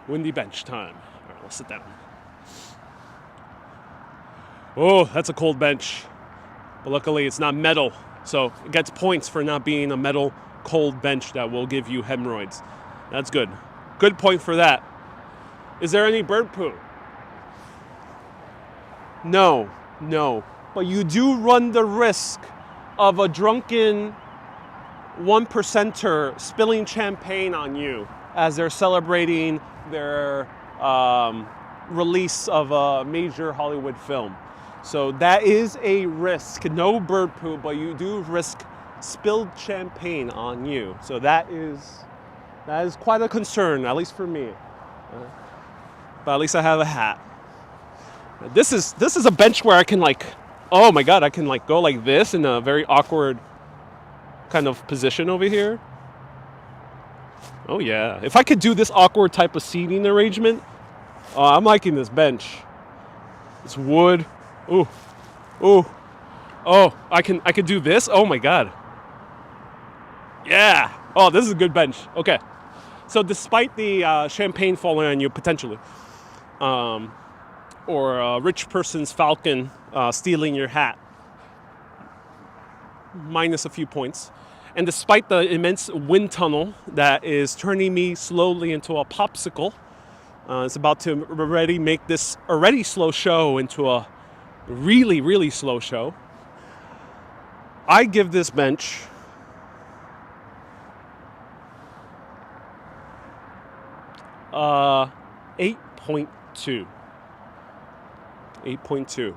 Windy bench time. All right, let's sit down. Oh, that's a cold bench. But luckily it's not metal, so it gets points for not being a metal cold bench that will give you hemorrhoids. That's good. Good point for that. Is there any bird poo? No. But you do run the risk of a drunken 1%er spilling champagne on you as they're celebrating their release of a major Hollywood film. So that is a risk. No bird poo, but you do risk spilled champagne on you. So that is quite a concern, at least for me. But at least I have a hat. This is a bench where I can like, oh my God, I can like go like this in a very awkward kind of position over here. Oh yeah, if I could do this awkward type of seating arrangement, I'm liking this bench. It's wood. Ooh. Oh, I could do this? Oh my god. Yeah. Oh, this is a good bench. Okay. So despite the champagne falling on you potentially, or a rich person's falcon stealing your hat, minus a few points, and despite the immense wind tunnel that is turning me slowly into a popsicle, it's about to already make this already slow show into a really, really slow show. I give this bench uh 8.2. 8.2.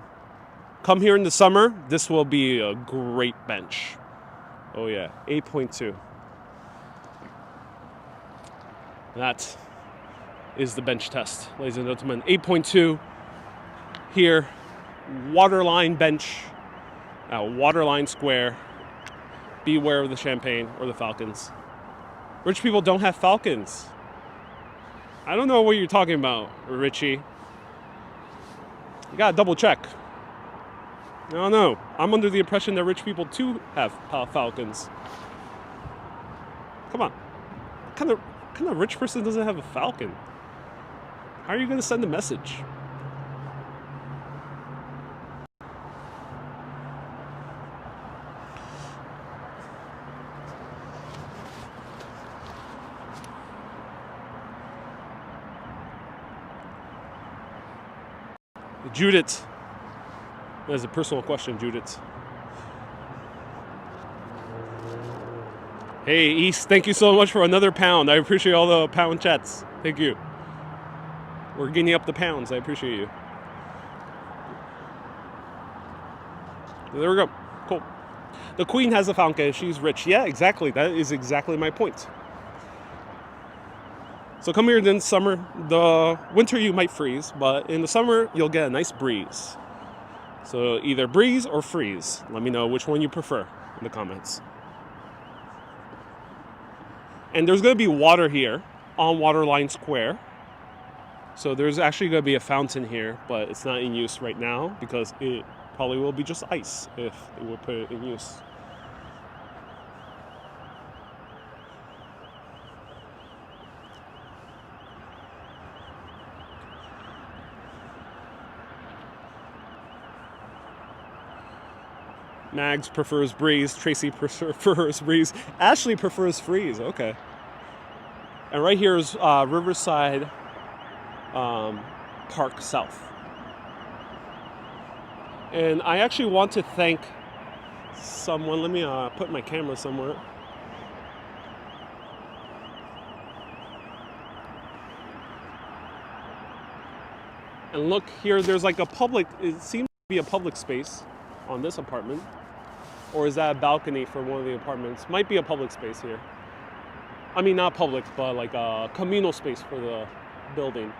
Come here in the summer, this will be a great bench. Oh yeah, 8.2. That is the bench test, ladies and gentlemen. 8.2 here, Waterline bench at Waterline Square. Beware of the champagne or the falcons. Rich people don't have falcons. I don't know what you're talking about, Richie. You gotta double check. I don't know. I'm under the impression that rich people too have falcons. Come on. What kind of rich person doesn't have a falcon? How are you gonna send a message? Judith. That's a personal question, Judith. Hey, East, thank you so much for another pound. I appreciate all the pound chats. Thank you. We're getting up the pounds. I appreciate you. There we go. Cool. The queen has a falcon. She's rich. Yeah, exactly. That is exactly my point. So come here in the summer. The winter you might freeze, but in the summer you'll get a nice breeze. So either breeze or freeze. Let me know which one you prefer in the comments. And there's going to be water here on Waterline Square. So there's actually going to be a fountain here, but it's not in use right now because it probably will be just ice if they would put it in use. Mags prefers breeze. Tracy prefers breeze. Ashley prefers freeze. Okay. And right here is Riverside Park South. And I actually want to thank someone. Let me put my camera somewhere. And look here, there's like a public, it seems to be a public space on this apartment. Or is that a balcony for one of the apartments? Might be a public space here. I mean, not public, but like a communal space for the building.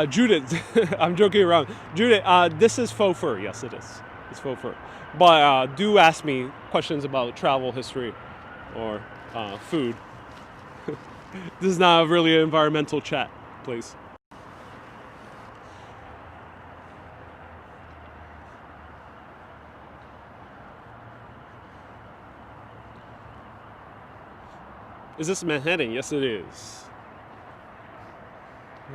Judith, I'm joking around. Judith, this is faux fur. Yes, it is. It's faux fur. But do ask me questions about travel history or food. This is not really an environmental chat, please. Is this Manhattan? Yes, it is.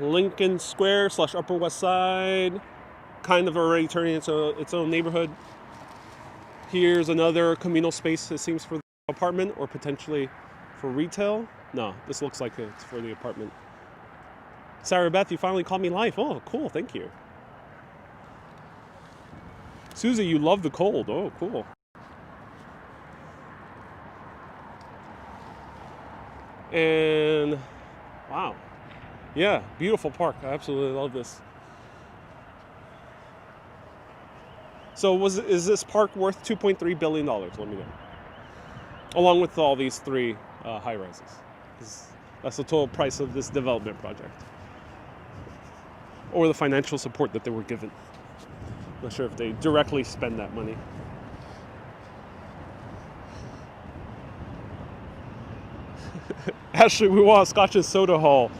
Lincoln Square / Upper West Side. Kind of already turning into its own neighborhood. Here's another communal space, it seems, for the apartment or potentially for retail. No, this looks like it's for the apartment. Sarah Beth, you finally called me live. Oh, cool, thank you. Susie, you love the cold. Oh, cool. And wow. Yeah, beautiful park. I absolutely love this. So is this park worth $2.3 billion? Let me know. Along with all these three high rises. That's the total price of this development project. Or the financial support that they were given. Not sure if they directly spend that money. Actually, we want a Scotch and soda haul.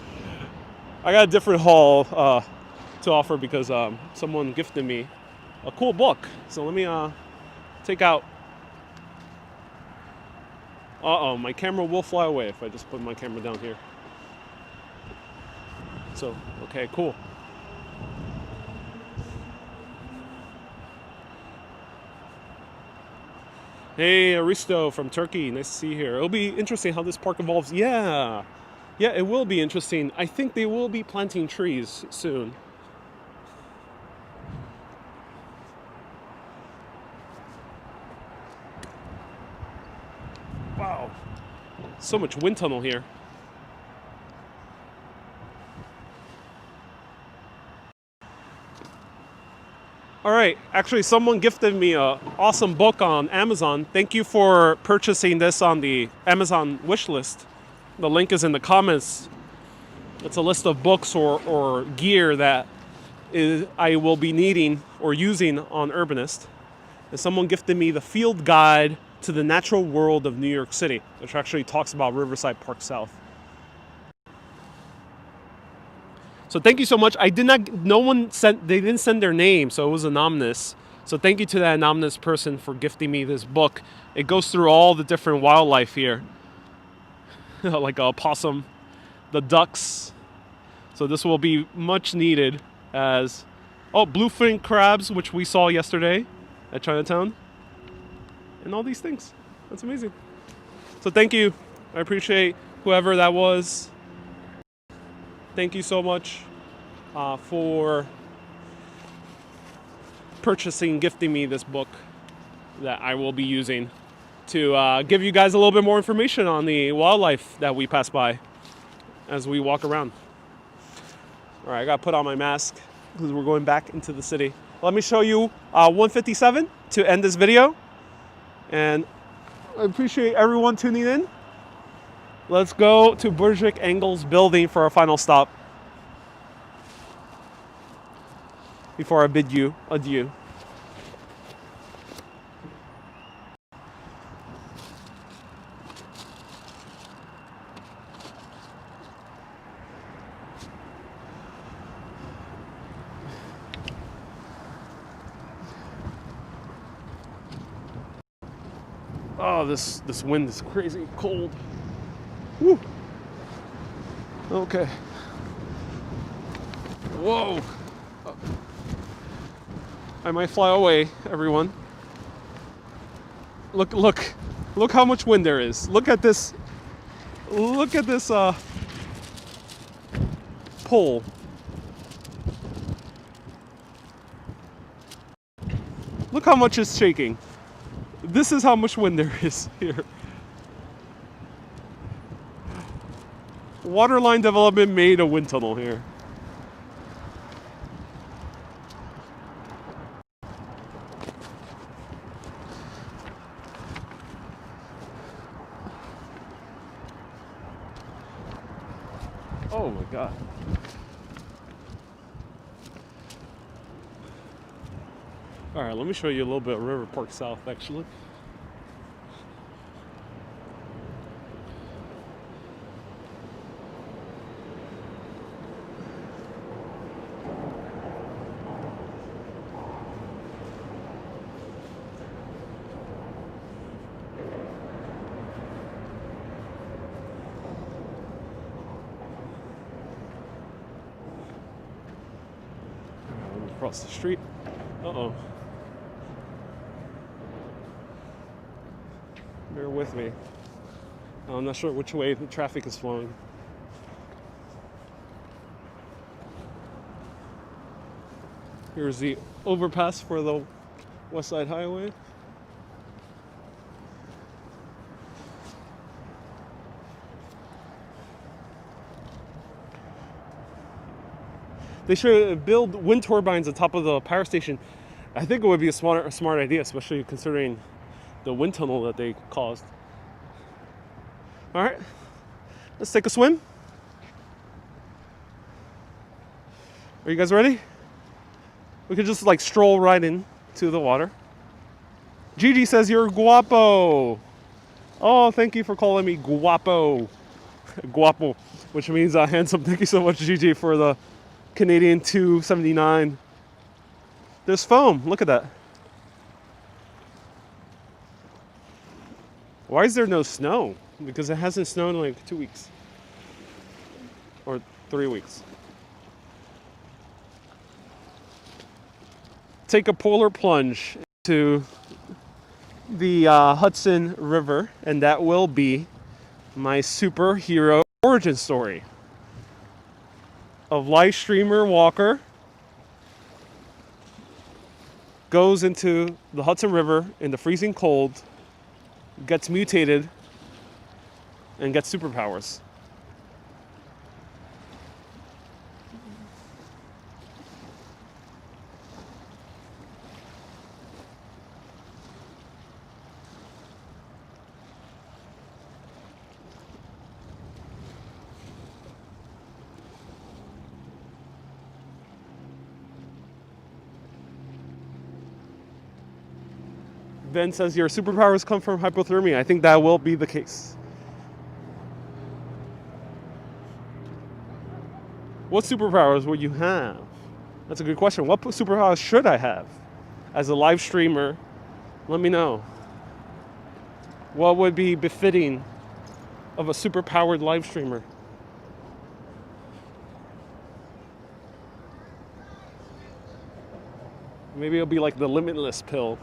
I got a different haul to offer because someone gifted me a cool book. So let me take out. My camera will fly away if I just put my camera down here. So, okay, cool. Hey, Aristo from Turkey. Nice to see you here. It'll be interesting how this park evolves. Yeah, it will be interesting. I think they will be planting trees soon. Wow, so much wind tunnel here. All right, actually someone gifted me an awesome book on Amazon. Thank you for purchasing this on the Amazon wish list. The link is in the comments. It's a list of books or gear that I will be needing or using on Urbanist. And someone gifted me the Field Guide to the Natural World of New York City, which actually talks about Riverside Park South. So thank you so much. They didn't send their name, so it was anonymous. So thank you to that anonymous person for gifting me this book. It goes through all the different wildlife here. Like a possum, the ducks. So this will be much needed as, bluefin crabs, which we saw yesterday at Chinatown. And all these things. That's amazing. So thank you. I appreciate whoever that was. Thank you so much for gifting me this book that I will be using to give you guys a little bit more information on the wildlife that we pass by as we walk around. All right, I gotta put on my mask because we're going back into the city. Let me show you 157 to end this video. And I appreciate everyone tuning in. Let's go to Burj Engel's building for our final stop before I bid you adieu. Oh, this wind is crazy cold. Woo. Okay. Whoa. I might fly away, everyone. Look how much wind there is. Look at this pole. Look how much it's shaking. This is how much wind there is here. Waterline development made a wind tunnel here. Oh my God. All right, let me show you a little bit of River Park South, actually. Across the street. Uh-oh. Bear with me. I'm not sure which way the traffic is flowing. Here's the overpass for the West Side Highway. They should build wind turbines on top of the power station. I think it would be a smart idea, especially considering the wind tunnel that they caused. All right, let's take a swim. Are you guys ready? We could just like stroll right into the water. Gigi says you're guapo. Oh, thank you for calling me guapo. Guapo, which means handsome. Thank you so much, Gigi, for the Canadian 279. There's foam. Look at that. Why is there no snow? Because it hasn't snowed in like 2 weeks. Or 3 weeks. Take a polar plunge to the Hudson River, and that will be my superhero origin story of live streamer Walker goes into the Hudson River in the freezing cold, gets mutated, and gets superpowers. Ben says your superpowers come from hypothermia. I think that will be the case. What superpowers would you have? That's a good question. What superpowers should I have as a live streamer? Let me know. What would be befitting of a superpowered live streamer? Maybe it'll be like the limitless pill.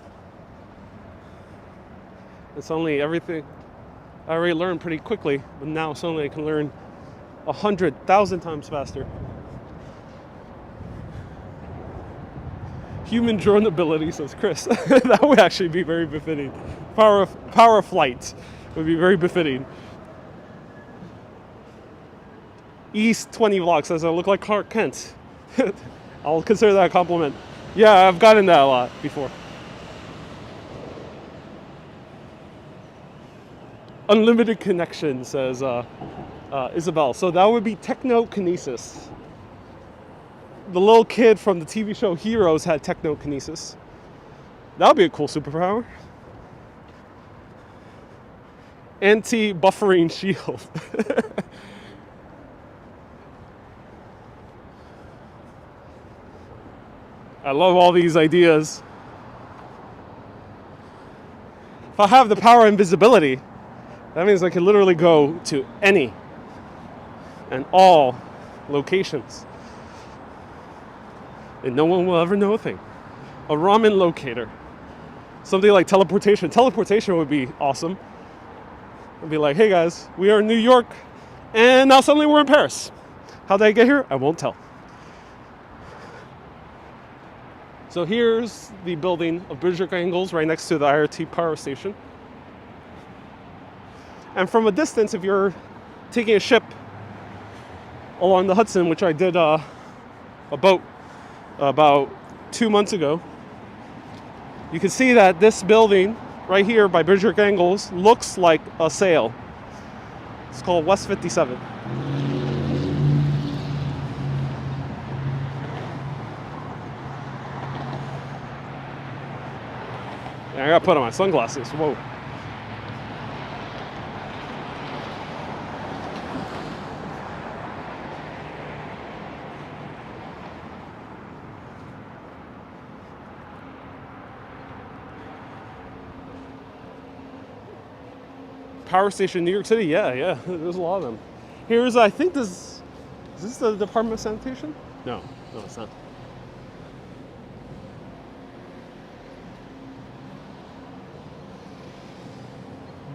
It's only everything I already learned pretty quickly, but now suddenly I can learn 100,000 times faster. Human drone ability, says Chris. That would actually be very befitting. Power of flight would be very befitting. East 20 vlog says I look like Clark Kent. I'll consider that a compliment. Yeah, I've gotten that a lot before. Unlimited connection, says Isabel. So that would be technokinesis. The little kid from the TV show Heroes had technokinesis. That would be a cool superpower. Anti-buffering shield. I love all these ideas. If I have the power of invisibility, that means I can literally go to any and all locations. And no one will ever know a thing. A ramen locator. Something like teleportation. Teleportation would be awesome. It'd be like, hey guys, we are in New York, and now suddenly we're in Paris. How did I get here? I won't tell. So here's the building of Bridger Angles right next to the IRT power station. And from a distance, if you're taking a ship along the Hudson, which I did a boat about 2 months ago, you can see that this building right here by Bridger Angles looks like a sail. It's called West 57. And I gotta put on my sunglasses. Whoa. Power station, New York City. Yeah. There's a lot of them. Here's, I think this is this the Department of Sanitation? No, it's not.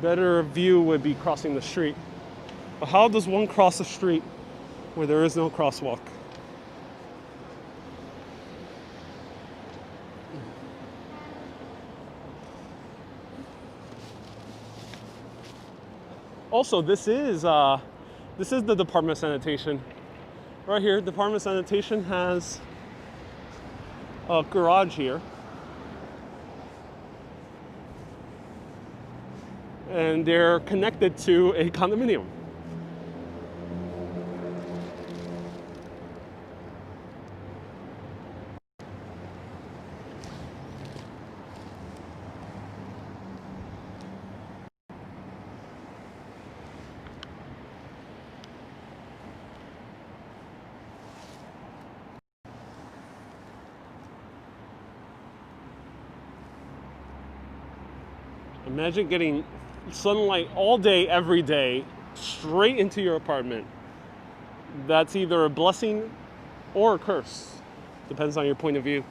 Better view would be crossing the street. But how does one cross a street where there is no crosswalk? Also, this is the Department of Sanitation. Right here, Department of Sanitation has a garage here. And they're connected to a condominium. Imagine getting sunlight all day, every day, straight into your apartment. That's either a blessing or a curse. Depends on your point of view.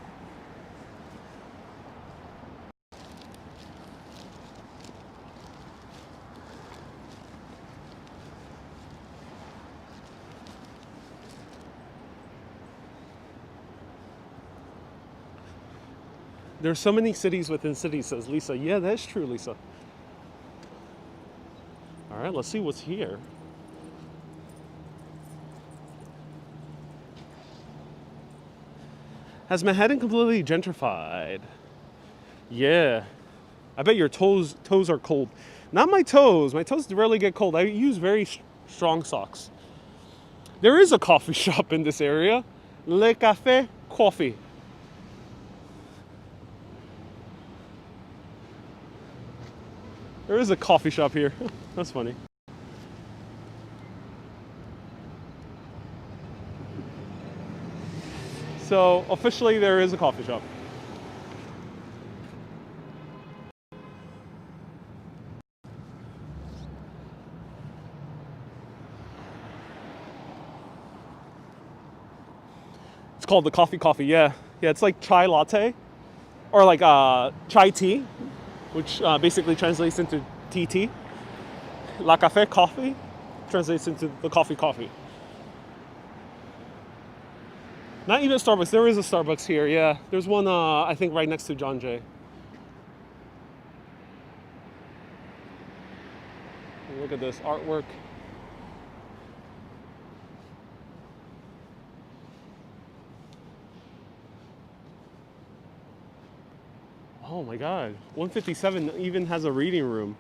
There's so many cities within cities, says Lisa. Yeah, that's true, Lisa. All right, let's see what's here. Has Manhattan completely gentrified? Yeah. I bet your toes are cold. Not my toes. My toes rarely get cold. I use very strong socks. There is a coffee shop in this area. Le Café Coffee. There is a coffee shop here. That's funny. So officially there is a coffee shop. It's called the Coffee. Yeah, it's like chai latte, or like chai tea, which basically translates into tea. La Café Coffee translates into the coffee. Not even Starbucks. There is a Starbucks here. Yeah, there's one. I think right next to John Jay. Look at this artwork. Oh my God, 157 even has a reading room.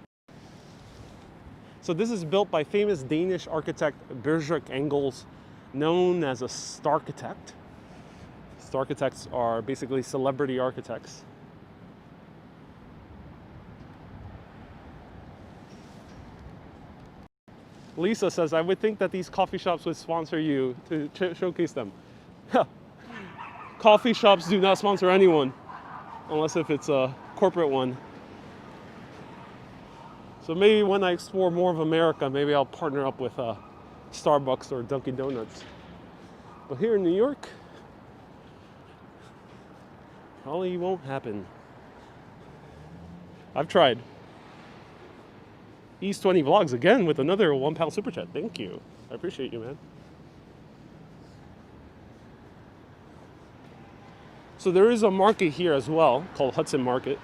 So this is built by famous Danish architect Bergeric Engels, known as a starchitect. Starchitects are basically celebrity architects. Lisa says, I would think that these coffee shops would sponsor you to showcase them. Coffee shops do not sponsor anyone, unless if it's a corporate one. So maybe when I explore more of America, maybe I'll partner up with Starbucks or Dunkin' Donuts. But here in New York, probably won't happen. I've tried. East 20 Vlogs again with another £1 super chat. Thank you. I appreciate you, man. So there is a market here as well called Hudson Market.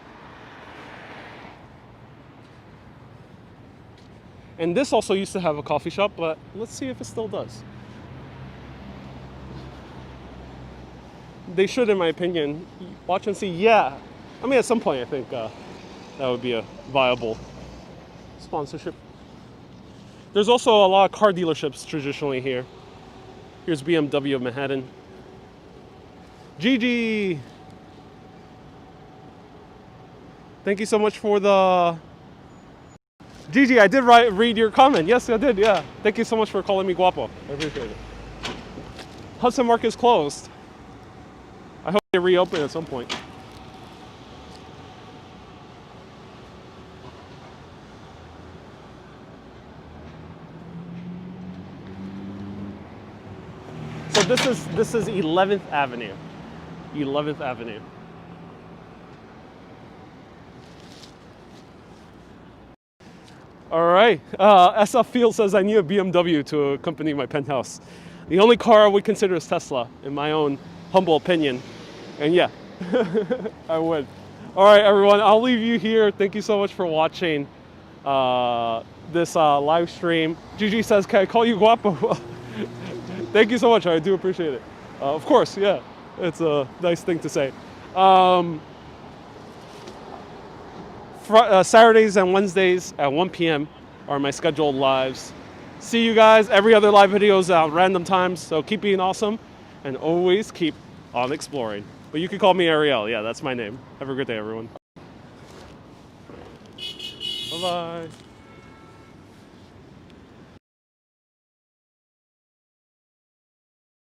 And this also used to have a coffee shop, but let's see if it still does. They should, in my opinion. Watch and see. Yeah. I mean, at some point, I think that would be a viable sponsorship. There's also a lot of car dealerships traditionally here. Here's BMW of Manhattan. Gigi! Thank you so much for the... Gigi, I did read your comment. Yes, I did, yeah. Thank you so much for calling me guapo. I appreciate it. Hudson Market is closed. I hope they reopen at some point. So this is 11th Avenue. 11th Avenue. All right. SF Field says I need a BMW to accompany my penthouse. The only car I would consider is Tesla, in my own humble opinion. And yeah, I would. All right, everyone. I'll leave you here. Thank you so much for watching this live stream. Gigi says, "Can I call you guapo?" Thank you so much. I do appreciate it. Of course, yeah. It's a nice thing to say. Saturdays and Wednesdays at 1 p.m. are my scheduled lives. See you guys. Every other live video is at random times, so keep being awesome and always keep on exploring. But you can call me Ariel. Yeah, that's my name. Have a good day, everyone. Bye-bye.